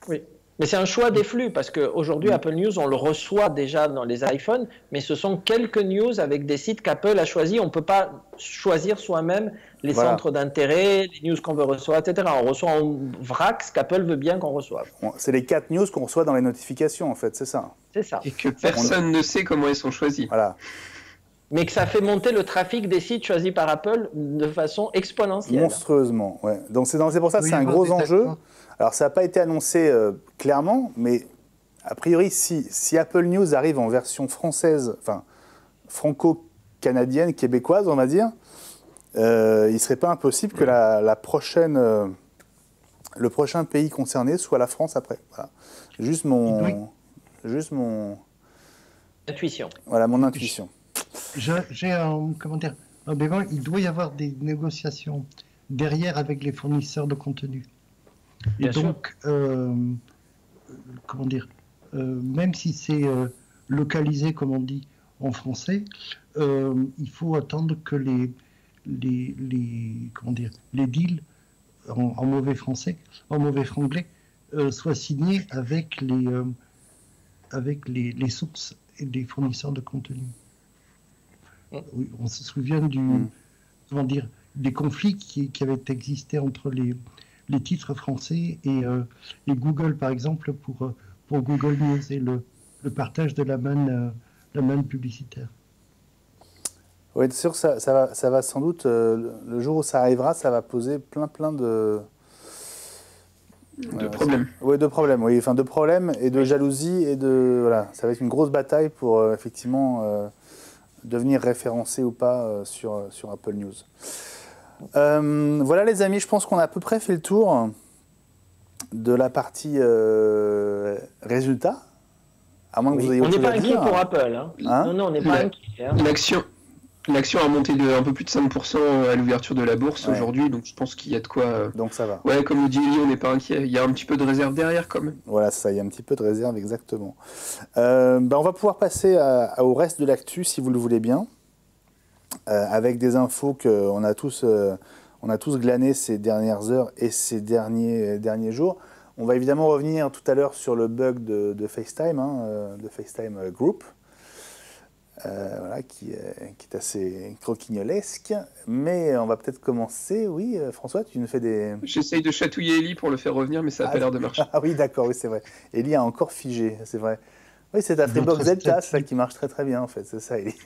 oui. Mais c'est un choix des flux, parce qu'aujourd'hui, Apple News, on le reçoit déjà dans les iPhones, mais ce sont quelques news avec des sites qu'Apple a choisis. On ne peut pas choisir soi-même les centres d'intérêt, les news qu'on veut recevoir, etc. On reçoit en vrac ce qu'Apple veut bien qu'on reçoive. c'est les 4 news qu'on reçoit dans les notifications, en fait, c'est ça. C'est ça. Et que personne ne sait comment elles sont choisies. Voilà. Mais que ça fait monter le trafic des sites choisis par Apple de façon exponentielle. Monstrueusement, ouais. Donc c'est pour ça que c'est un gros enjeu. Alors ça n'a pas été annoncé clairement, mais a priori, si Apple News arrive en version française, enfin franco-canadienne, québécoise, on va dire, il ne serait pas impossible que le prochain pays concerné soit la France après. Voilà. Juste mon intuition. Voilà, mon intuition. J'ai un bémol, il doit y avoir des négociations derrière avec les fournisseurs de contenu. Et Bien donc, même si c'est localisé, comme on dit en français, il faut attendre que les deals en mauvais français, en mauvais franglais, soient signés avec les sources et les fournisseurs de contenu. Oui, on se souvient des conflits qui avaient existé entre les titres français et Google, par exemple, pour Google News et le partage de la manne publicitaire. Oui, c'est sûr que ça va sans doute, le jour où ça arrivera, ça va poser plein de problèmes. Oui, de problèmes, oui. Enfin, de problèmes et de jalousie et voilà. Ça va être une grosse bataille pour effectivement devenir référencé ou pas sur Apple News. Voilà les amis, je pense qu'on a à peu près fait le tour de la partie résultats. À moins que vous ayez on autre n'est chose pas à inquiet dire. pour Apple. Hein. Non, on n'est pas inquiet. Hein. L'action a monté de un peu plus de 5% à l'ouverture de la bourse aujourd'hui, donc je pense qu'il y a de quoi... Donc ça va. Ouais, comme le dit Eli, on n'est pas inquiet. Il y a un petit peu de réserve derrière quand même. Voilà, ça, il y a un petit peu de réserve, exactement. On va pouvoir passer au reste de l'actu, si vous le voulez bien, avec des infos qu'on a tous glanées ces dernières heures et ces derniers jours. On va évidemment revenir tout à l'heure sur le bug de FaceTime, de FaceTime Group. Voilà, qui est assez croquignolesque. Mais on va peut-être commencer. Oui, François, tu nous fais des... J'essaye de chatouiller Eli pour le faire revenir, mais ça n'a pas l'air de marcher. Ah oui, d'accord, oui, c'est vrai. Eli a encore figé, c'est vrai. Oui, c'est ta Freebox Delta, ça qui marche très très bien, en fait. C'est ça, Eli.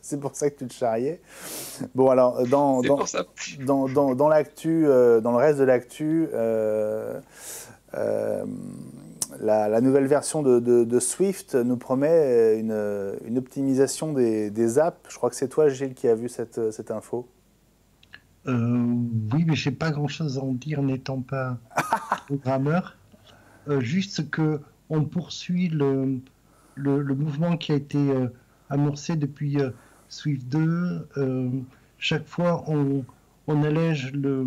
C'est pour ça que tu te charriais. Bon, alors, dans l'actu, dans le reste de l'actu, la nouvelle version de Swift nous promet une optimisation des apps. Je crois que c'est toi, Gilles, qui a vu cette info. Oui, mais je n'ai pas grand-chose à en dire n'étant pas programmeur. Juste qu'on poursuit le mouvement qui a été amorcé depuis Swift 2. Chaque fois, on allège le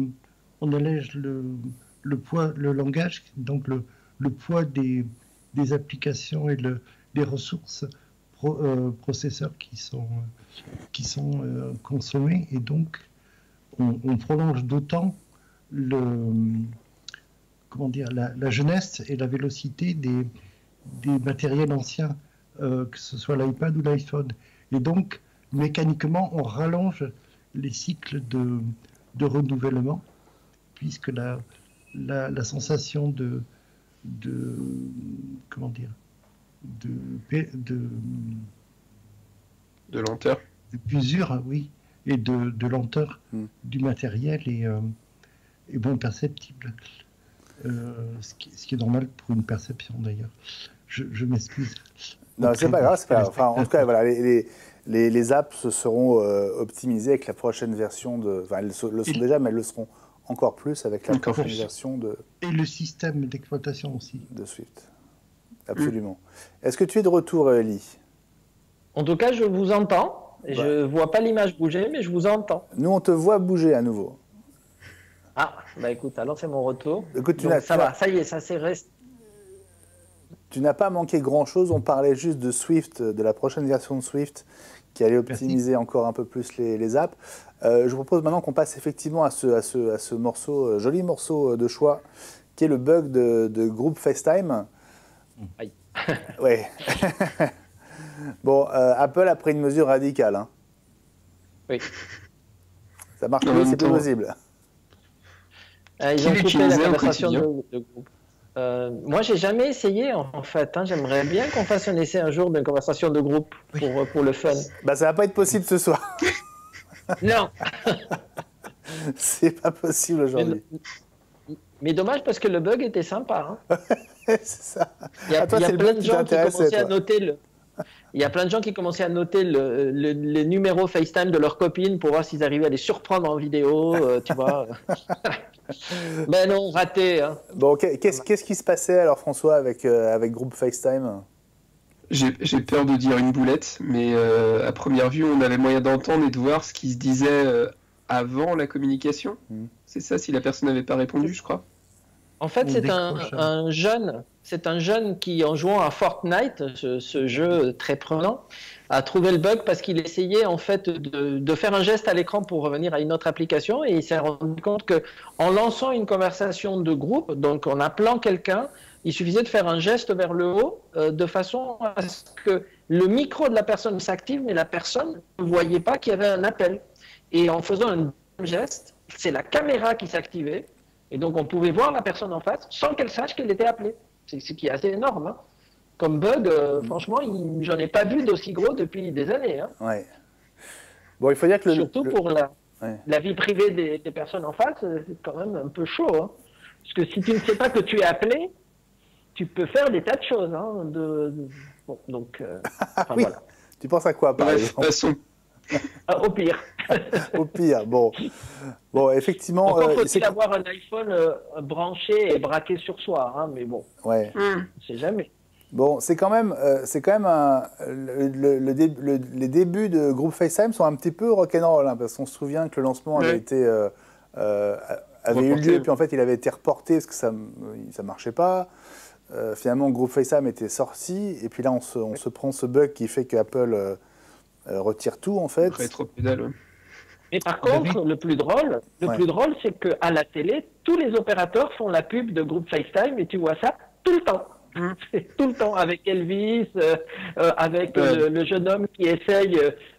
poids, le langage, donc le poids des applications et des ressources processeurs qui sont consommées, et donc on prolonge d'autant la jeunesse et la vélocité des matériels anciens, que ce soit l'iPad ou l'iPhone. Et donc, mécaniquement, on rallonge les cycles de renouvellement, puisque la sensation comment dire, de lenteur. d'usure, oui, et de lenteur du matériel est bon perceptible. Ce qui est normal pour une perception d'ailleurs. Je m'excuse. Non, c'est pas grave, c'est pas grave. Enfin, en tout cas, voilà, les apps seront optimisées avec la prochaine version de. Enfin, elles le sont déjà, mais elles le seront encore plus avec la prochaine version de. Et le système d'exploitation aussi. De Swift. Absolument. Est-ce que tu es de retour, Ellie? En tout cas, je vous entends. Je ne vois pas l'image bouger, mais je vous entends. Nous, on te voit bouger à nouveau. Ah, bah écoute, alors c'est mon retour. Écoute, ça va, ça y est, ça s'est resté. Tu n'as pas manqué grand-chose. On parlait juste de Swift, de la prochaine version de Swift qui allait optimiser encore un peu plus les apps. Je vous propose maintenant qu'on passe effectivement à ce morceau, joli morceau de choix, qui est le bug de groupe FaceTime. Aïe. Ouais. Bon, Apple a pris une mesure radicale. Hein. Oui. Ça marche plus, c'est plus possible. Ils ont coupé la conversation de groupe. Moi, j'ai jamais essayé en fait. Hein. J'aimerais bien qu'on fasse un essai un jour d'une conversation de groupe pour le fun. Bah, ça va pas être possible ce soir. Non. C'est pas possible aujourd'hui. Mais dommage parce que le bug était sympa. Hein. C'est ça. Il y a plein de gens qui commençaient à noter le. Il y a plein de gens qui commençaient à noter le numéro FaceTime de leurs copines pour voir s'ils arrivaient à les surprendre en vidéo, tu vois. Ben non, raté. Hein. Bon, qu'est-ce qui se passait alors, François, avec groupe FaceTime? J'ai peur de dire une boulette, mais à première vue, on avait moyen d'entendre et de voir ce qui se disait avant la communication. C'est ça, si la personne n'avait pas répondu, je crois. En fait, c'est un jeune qui, en jouant à Fortnite, ce jeu très prenant, a trouvé le bug parce qu'il essayait en fait de faire un geste à l'écran pour revenir à une autre application et il s'est rendu compte que en lançant une conversation de groupe, donc en appelant quelqu'un, il suffisait de faire un geste vers le haut de façon à ce que le micro de la personne s'active, mais la personne ne voyait pas qu'il y avait un appel. Et en faisant un geste, c'est la caméra qui s'activait. Et donc, on pouvait voir la personne en face sans qu'elle sache qu'elle était appelée. C'est ce qui est assez énorme. Hein. Comme bug, franchement, j'en ai pas vu d'aussi gros depuis des années. Hein. Ouais. Bon, il faut dire que surtout pour la vie privée des personnes en face, c'est quand même un peu chaud. Hein. Parce que si tu ne sais pas que tu es appelé, tu peux faire des tas de choses. Hein, bon, donc, oui. Voilà. Tu penses à quoi, par exemple? Au pire. Au pire, bon, effectivement. Encore faut-il avoir un iPhone branché et braqué sur soi, hein, mais bon, ouais. On ne sait jamais. Bon, c'est quand même les débuts de groupe FaceTime sont un petit peu rock'n'roll, hein, parce qu'on se souvient que le lancement avait eu lieu, puis en fait il avait été reporté parce que ça marchait pas. Finalement, le groupe FaceTime était sorti, et puis là on se prend ce bug qui fait que Apple retire tout en fait. Rétropédale, ouais. Mais par contre, le plus drôle, c'est qu'à la télé, tous les opérateurs font la pub de groupe FaceTime et tu vois ça tout le temps. Tout le temps, avec Elvis, avec le jeune homme qui essaye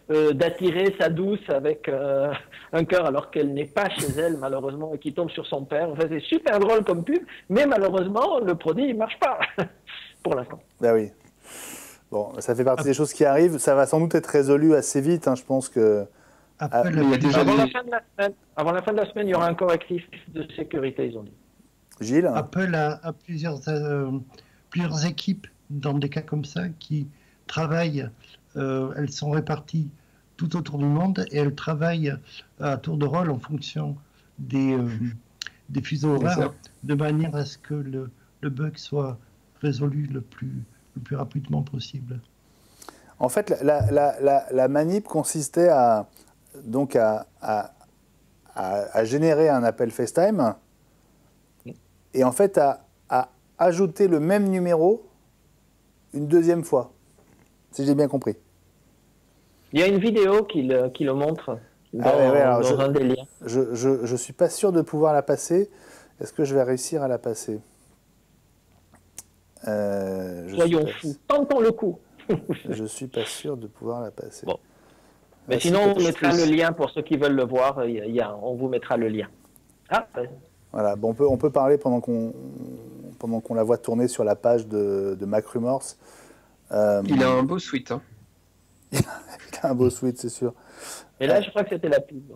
d'attirer sa douce avec un cœur alors qu'elle n'est pas chez elle, malheureusement, et qui tombe sur son père. Enfin, c'est super drôle comme pub, mais malheureusement, le produit, il ne marche pas, pour l'instant. Ben oui. Bon, ça fait partie des choses qui arrivent. Ça va sans doute être résolu assez vite. Hein. Je pense que. Apple, avant la fin de la semaine, il y aura un correctif de sécurité, ils ont dit. Gilles? Apple a plusieurs équipes dans des cas comme ça qui travaillent. Elles sont réparties tout autour du monde et elles travaillent à tour de rôle en fonction des fuseaux horaires, de manière à ce que le bug soit résolu le plus rapidement possible. En fait, la manip consistait à générer un appel FaceTime et en fait à ajouter le même numéro une deuxième fois, si j'ai bien compris. Il y a une vidéo qui le montre dans un des liens. Je suis pas sûr de pouvoir la passer. Est-ce que je vais réussir à la passer? Soyons fous, tentons le coup. Je suis pas sûr de pouvoir la passer. Bon. Mais sinon, on mettra le lien pour ceux qui veulent le voir. On vous mettra le lien. Voilà, bon, on peut parler pendant qu'on pendant qu'on la voit tourner sur la page de MacRumors. Il a un beau suite. Hein. Il a un beau suite, c'est sûr. Et là, je crois que c'était la pub.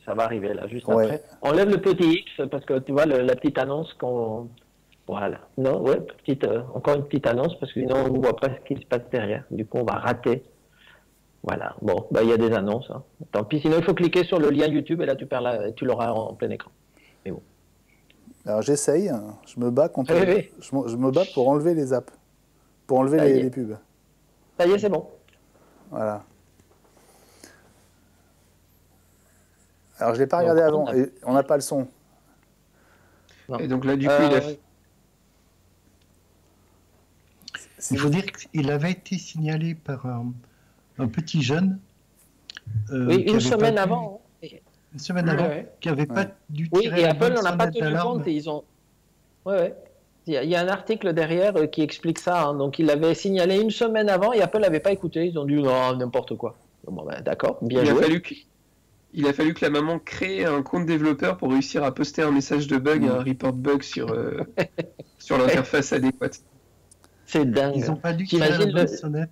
Ça va arriver là, juste Ouais. après. On lève le petit X parce que tu vois la petite annonce qu'on. Voilà. Non, ouais, encore une petite annonce parce que sinon on ne voit pas ce qui se passe derrière. Du coup, on va rater. Voilà. Bon, bah il y a des annonces. Hein. Tant pis. Sinon, il faut cliquer sur le lien YouTube et là, tu l'auras en plein écran. Mais bon. Alors j'essaye, je me bats contre. Oui. Je me bats pour enlever les apps, pour enlever les pubs. Ça y est, c'est bon. Voilà. Alors je l'ai pas regardé avant, et on n'a pas le son. Non. Et donc là, du coup, Il faut dire qu'il avait été signalé par un petit jeune. Oui, une semaine avant. Une semaine avant, qui n'avait pas dû tirer et la Apple bonne n'en a pas sonnette tenu d'alarme. compte et ils ont. Ouais. Il y a un article derrière qui explique ça. Hein. Donc, il l'avait signalé une semaine avant et Apple n'avait pas écouté. Ils ont dit non, n'importe quoi. Bon, ben, d'accord, bien joué. Il a fallu que la maman crée un compte développeur pour réussir à poster un message de bug, un report bug sur l'interface adéquate. C'est dingue. Ils n'ont pas dû tirer la bonne sonnette.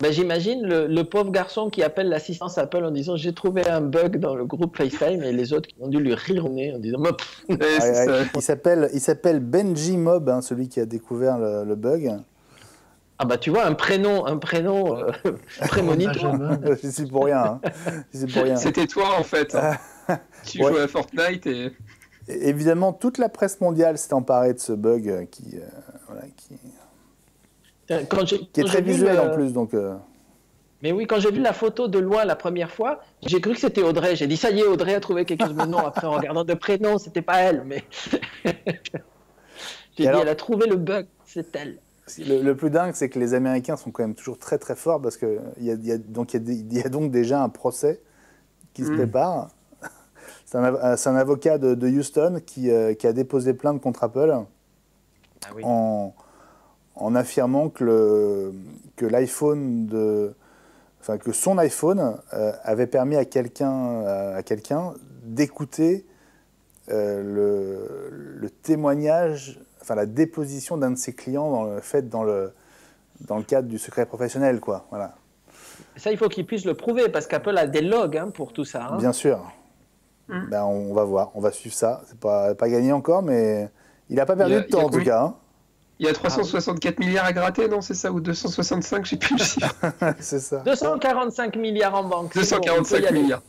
Ben, j'imagine le pauvre garçon qui appelle l'assistance Apple en disant j'ai trouvé un bug dans le groupe FaceTime et les autres qui ont dû lui rire au nez en disant il s'appelle Benji Mob, hein, celui qui a découvert le bug. Ah bah tu vois un prénom prémonitoire. Je suis pour rien. Hein. C'était toi en fait. Hein. Tu jouais à Fortnite et évidemment toute la presse mondiale s'est emparée de ce bug qui est très visuel en plus, donc. Mais oui, quand j'ai vu la photo de loin la première fois, j'ai cru que c'était Audrey. J'ai dit ça y est, Audrey a trouvé quelque chose. Mais non, après en regardant de prénom, c'était pas elle. Mais j'ai dit, elle a trouvé le bug, c'est elle. Le plus dingue, c'est que les Américains sont quand même toujours très très forts parce qu'il y a donc déjà un procès qui se prépare. C'est un avocat de Houston qui a déposé plainte contre Apple en affirmant que son iPhone avait permis à quelqu'un d'écouter le témoignage, enfin la déposition d'un de ses clients dans le cadre du secret professionnel, quoi. Voilà. Ça, il faut qu'il puisse le prouver parce qu'Apple a des logs pour tout ça. Hein. Bien sûr. Ben, on va voir, on va suivre ça. C'est pas gagné encore, mais il n'a pas perdu de temps en tout cas. Hein. Il y a 364 milliards à gratter, non, c'est ça, ou 265, je sais plus le chiffre. C'est ça. 245 milliards en banque. 245 milliards.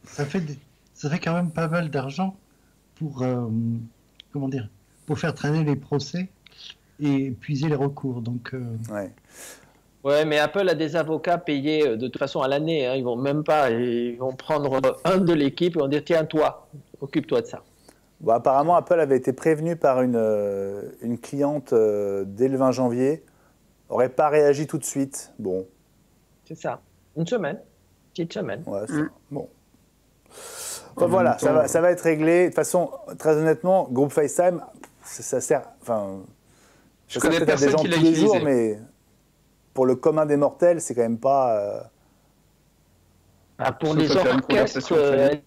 Ça fait quand même pas mal d'argent pour pour faire traîner les procès et épuiser les recours. Donc. Ouais, mais Apple a des avocats payés de toute façon à l'année. Hein. Ils vont même pas, ils vont prendre un de l'équipe et vont dire tiens toi, occupe-toi de ça. Bon, apparemment, Apple avait été prévenu par une cliente dès le 20 janvier. N'aurait pas réagi tout de suite. Bon. C'est ça. Une semaine. Petite semaine. Ouais, bon. Enfin, voilà, ça va être réglé. De toute façon, très honnêtement, groupe FaceTime, ça sert. Enfin, je connais personne des gens qui l'a tous les utilisé. jours, mais pour le commun des mortels, c'est quand même pas. Pour les orchestres,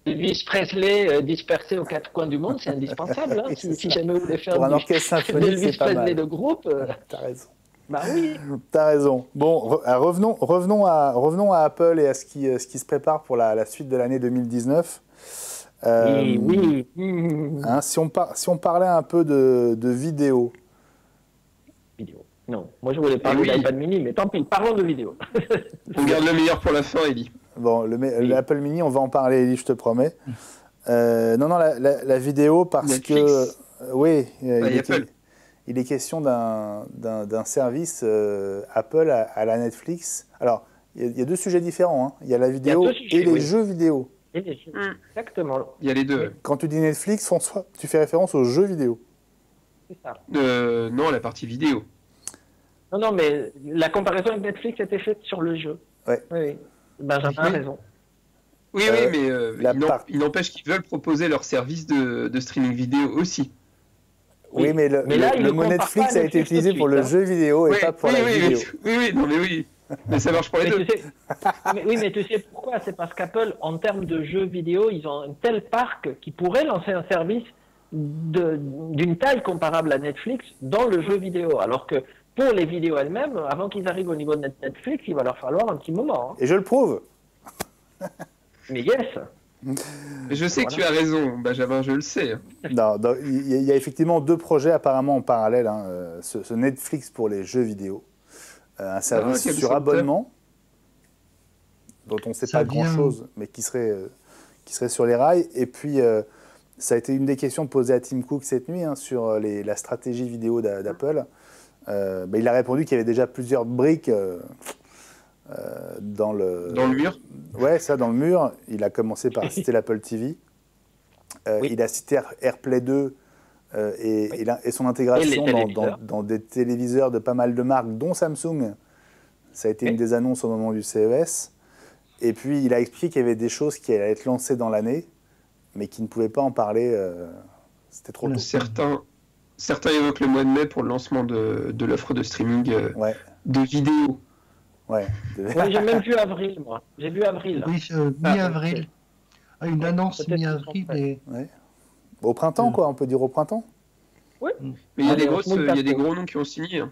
Elvis Presley dispersés aux quatre coins du monde, c'est indispensable. Hein, si jamais vous voulez faire pour un orchestre symphonique, Elvis c'est pas Presley mal. de groupe. T'as raison. Bah oui. T'as raison. Bon, revenons à Apple et à ce qui se prépare pour la suite de l'année 2019. Oui. Hein, si on parlait un peu de vidéo. Non, moi je voulais parler de l'iPad mini, mais tant pis, parlons de vidéo. On garde le meilleur pour la fin, Eli. Bon, l'Apple Mini, on va en parler, Eli, je te promets. Non, la vidéo, parce Netflix. que... oui, il est question d'un service Apple à la Netflix. Alors, il y a deux sujets différents. Hein. Il y a la vidéo et les jeux vidéo. Et les jeux, exactement. Il y a les deux. Quand tu dis Netflix, François, tu fais référence aux jeux vidéo. C'est ça. Non, la partie vidéo. Non, mais la comparaison avec Netflix était faite sur le jeu. Ouais. Oui. Benjamin a raison. Oui, mais il n'empêche qu'ils veulent proposer leur service de streaming vidéo aussi. Oui, mais le mot Netflix a été utilisé pour le jeu vidéo et pas pour la vidéo. Oui. Mais ça marche pour les deux. Mais tu sais pourquoi? C'est parce qu'Apple, en termes de jeux vidéo, ils ont un tel parc qu'ils pourraient lancer un service d'une taille comparable à Netflix dans le jeu vidéo. Alors que pour les vidéos elles-mêmes, avant qu'ils arrivent au niveau de Netflix, il va leur falloir un petit moment. Hein. Et je le prouve. Mais yes. Je sais que tu as raison, Benjamin, je le sais. Non, il y a effectivement 2 projets apparemment en parallèle. Hein, ce Netflix pour les jeux vidéo. Un service sur abonnement, dont on ne sait pas grand-chose, mais qui serait sur les rails. Et puis, ça a été une des questions posées à Tim Cook cette nuit, hein, sur la stratégie vidéo d'Apple. Il a répondu qu'il y avait déjà plusieurs briques dans le mur. Ouais, ça, dans le mur. Il a commencé par citer l'Apple TV. Oui. Il a cité AirPlay 2 et son intégration dans des téléviseurs de pas mal de marques, dont Samsung. Ça a été une des annonces au moment du CES. Et puis, il a expliqué qu'il y avait des choses qui allaient être lancées dans l'année, mais qui ne pouvaient pas en parler. C'était trop tôt. Certains évoquent le mois de mai pour le lancement de l'offre de streaming de vidéos. Ouais. Oui, j'ai même vu avril, moi. J'ai vu avril. Oui, mi-avril. Une annonce mi-avril. Ouais. Au printemps, quoi, on peut dire au printemps. Oui. Mais il y a des gros noms qui ont signé. Hein.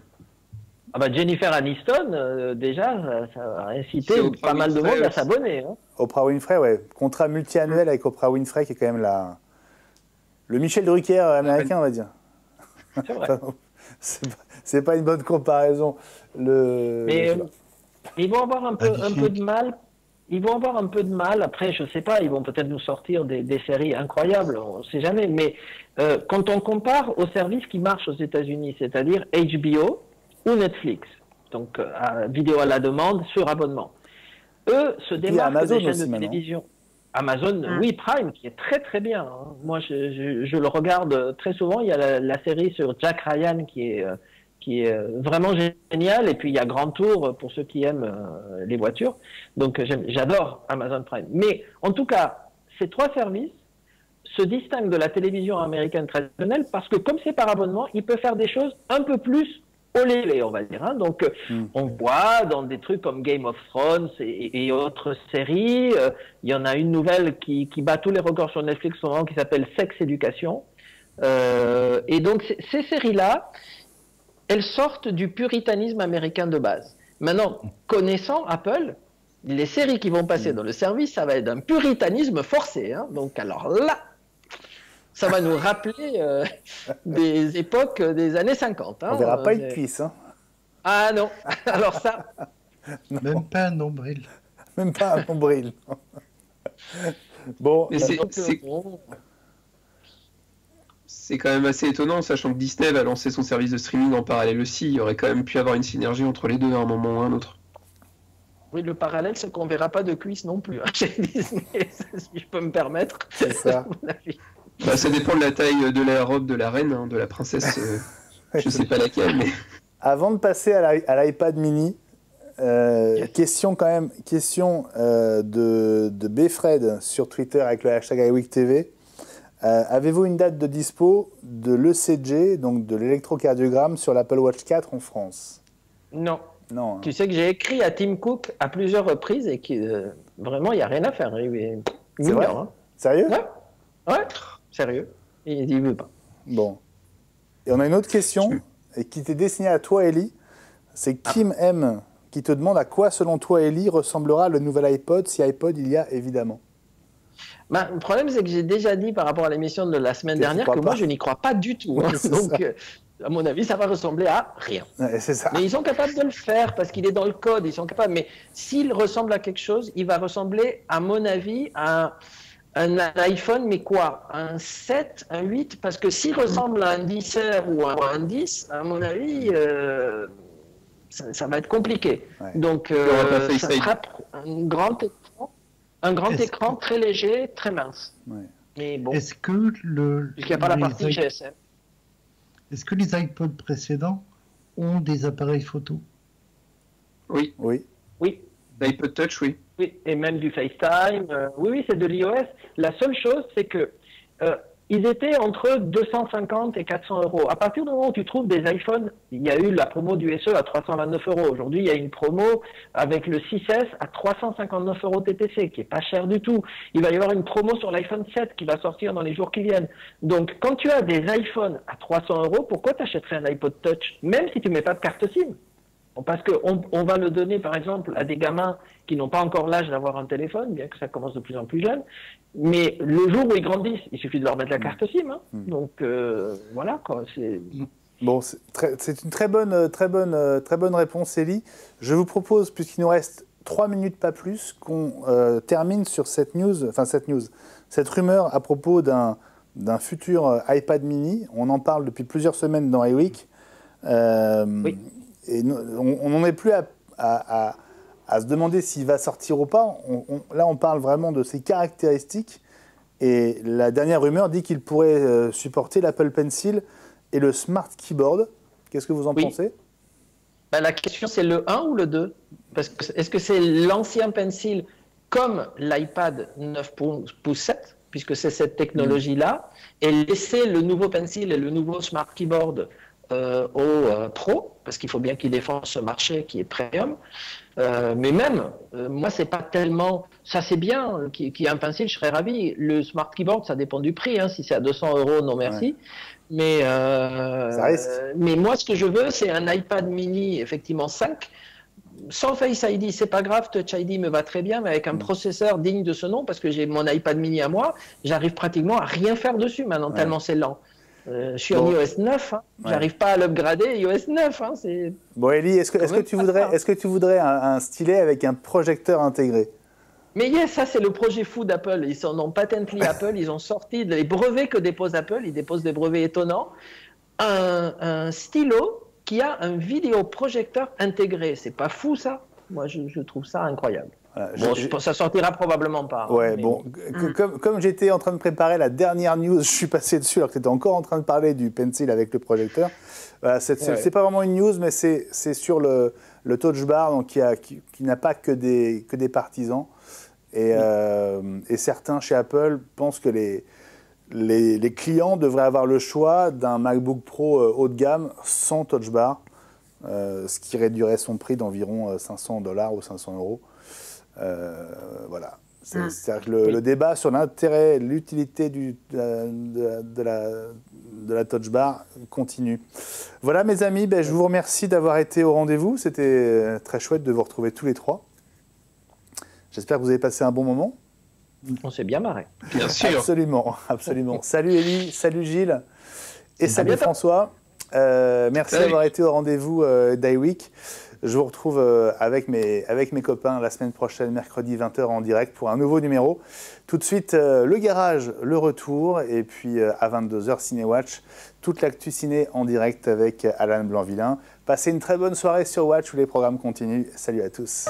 Ah bah Jennifer Aniston, déjà, ça a incité pas mal de monde à s'abonner. Hein. Oprah Winfrey, ouais. Contrat multi-annuel avec Oprah Winfrey, qui est quand même le Michel Drucker américain, on va dire. C'est vrai. C'est pas une bonne comparaison. Mais ils vont avoir un peu de mal. Ils vont avoir un peu de mal. Après, je sais pas, ils vont peut-être nous sortir des séries incroyables, on ne sait jamais. Mais quand on compare aux services qui marchent aux États-Unis, c'est-à-dire HBO ou Netflix, donc vidéo à la demande sur abonnement, eux se démarquent des chaînes de télévision. Amazon, oui, Prime, qui est très très bien. Hein. Moi, je le regarde très souvent. Il y a la série sur Jack Ryan qui est vraiment géniale. Et puis, il y a Grand Tour pour ceux qui aiment les voitures. Donc, j'adore Amazon Prime. Mais en tout cas, ces 3 services se distinguent de la télévision américaine traditionnelle parce que comme c'est par abonnement, ils peuvent faire des choses un peu plus olé, on va dire. Hein. Donc, on voit dans des trucs comme Game of Thrones et autres séries, il y en a une nouvelle qui bat tous les records sur Netflix en ce moment qui s'appelle Sex Education. Et donc, ces séries-là, elles sortent du puritanisme américain de base. Maintenant, connaissant Apple, les séries qui vont passer dans le service, ça va être d'un puritanisme forcé. Hein. Donc, alors là, ça va nous rappeler des époques des années 50. Hein. On verra pas une cuisse. Hein. Ah non, alors ça... Non. Même pas un nombril. Même pas un nombril. Bon, c'est quand même assez étonnant, sachant que Disney va lancer son service de streaming en parallèle aussi. Il y aurait quand même pu avoir une synergie entre les deux à un moment ou à un autre. Oui, le parallèle, c'est qu'on ne verra pas de cuisse non plus hein, chez Disney, si je peux me permettre. C'est ça. Ça dépend de la taille de la robe de la reine, hein, de la princesse. Je ne sais pas laquelle, mais... Avant de passer à l'iPad mini, question de Bfred sur Twitter avec le hashtag iWeekTV. Avez-vous une date de dispo de l'ECG, donc de l'électrocardiogramme, sur l'Apple Watch 4 en France? Non. Non. Tu sais que j'ai écrit à Tim Cook à plusieurs reprises et que vraiment, il n'y a rien à faire. C'est vrai hein. Sérieux? Ouais, sérieux. Il ne veut pas. Bon. Et on a une autre question qui t'est destinée à toi, Ellie. C'est Kim M qui te demande à quoi, selon toi, Ellie, ressemblera le nouvel iPod, si iPod il y a évidemment. Le problème, c'est que j'ai déjà dit par rapport à l'émission de la semaine dernière que moi, je n'y crois pas du tout. Hein. Donc, à mon avis, ça va ressembler à rien. Ouais, c'est ça. Mais ils sont capables de le faire parce qu'il est dans le code. Ils sont capables. Mais s'il ressemble à quelque chose, il va ressembler, à mon avis, à un iPhone, mais quoi? Un 7, un 8? Parce que s'il ressemble à un 10R ou à un 10, à mon avis, ça va être compliqué. Ouais. Donc, ça sera un grand écran très léger, très mince. Ouais. Mais bon. Est-ce que il n'y a pas la partie GSM. Est-ce que les iPods précédents ont des appareils photo? Oui. L'iPod Touch, oui. Oui, et même du FaceTime. Oui, c'est de l'iOS. La seule chose, c'est que ils étaient entre 250 et 400 euros. À partir du moment où tu trouves des iPhones, il y a eu la promo du SE à 329 euros. Aujourd'hui, il y a une promo avec le 6S à 359 euros TTC, qui est pas cher du tout. Il va y avoir une promo sur l'iPhone 7 qui va sortir dans les jours qui viennent. Donc, quand tu as des iPhones à 300 euros, pourquoi tu achèterais un iPod Touch, même si tu mets pas de carte SIM? Parce qu'on va le donner, par exemple, à des gamins qui n'ont pas encore l'âge d'avoir un téléphone, bien que ça commence de plus en plus jeune. Mais le jour où ils grandissent, il suffit de leur mettre la carte SIM. Hein. Donc, voilà, quoi. Bon, c'est une très bonne réponse, Élie. Je vous propose, puisqu'il nous reste 3 minutes, pas plus, qu'on termine sur cette rumeur à propos d'un futur iPad mini. On en parle depuis plusieurs semaines dans iWeek. Oui. Et on n'en est plus à se demander s'il va sortir ou pas. Là, on parle vraiment de ses caractéristiques. Et la dernière rumeur dit qu'il pourrait supporter l'Apple Pencil et le Smart Keyboard. Qu'est-ce que vous en pensez? Ben, la question, c'est le 1 ou le 2? Parce que est-ce que c'est l'ancien Pencil comme l'iPad 9 pouces 7, puisque c'est cette technologie-là, et laisser le nouveau Pencil et le nouveau Smart Keyboard au Pro, parce qu'il faut bien qu'il défende ce marché qui est premium. Mais même, moi, c'est pas tellement... Ça, c'est bien qu'il y ait un Pencil, je serais ravi. Le Smart Keyboard, ça dépend du prix. Hein. Si c'est à 200 euros, non merci. Ouais. Mais moi, ce que je veux, c'est un iPad mini, effectivement, 5. Sans Face ID, c'est pas grave. Touch ID me va très bien, mais avec un processeur digne de ce nom, parce que j'ai mon iPad mini à moi, j'arrive pratiquement à rien faire dessus maintenant, tellement c'est lent. Je suis en iOS 9, hein. J'arrive pas à l'upgrader iOS 9. Hein. Bon, Élie, est-ce que tu voudrais un stylet avec un projecteur intégré? Mais ça c'est le projet fou d'Apple. Ils sont dans Patently Apple, ils ont sorti les brevets que dépose Apple, ils déposent des brevets étonnants. Un stylo qui a un vidéoprojecteur intégré. C'est pas fou ça? Moi je trouve ça incroyable. Bon, ça sortira probablement pas. Ouais, mais... bon, comme j'étais en train de préparer la dernière news, je suis passé dessus alors que tu étais encore en train de parler du Pencil avec le projecteur. C'est pas vraiment une news, mais c'est sur le Touch Bar, donc qui n'a pas que des partisans. Et certains chez Apple pensent que les clients devraient avoir le choix d'un MacBook Pro haut de gamme sans Touch Bar, ce qui réduirait son prix d'environ $500 ou 500 euros. Voilà. C'est-à-dire que le débat sur l'intérêt, l'utilité de la Touch Bar continue. Voilà, mes amis, je vous remercie d'avoir été au rendez-vous. C'était très chouette de vous retrouver tous les trois. J'espère que vous avez passé un bon moment. On s'est bien marré. Bien sûr. Absolument, absolument. Salut Élie, salut Gilles et salut François. Merci d'avoir été au rendez-vous d'iWeek. Je vous retrouve avec mes copains la semaine prochaine, mercredi 20h en direct pour un nouveau numéro. Tout de suite, le garage, le retour. Et puis à 22h, Ciné-Watch, toute l'actu ciné en direct avec Alan Blanc-Villain. Passez une très bonne soirée sur Watch où les programmes continuent. Salut à tous.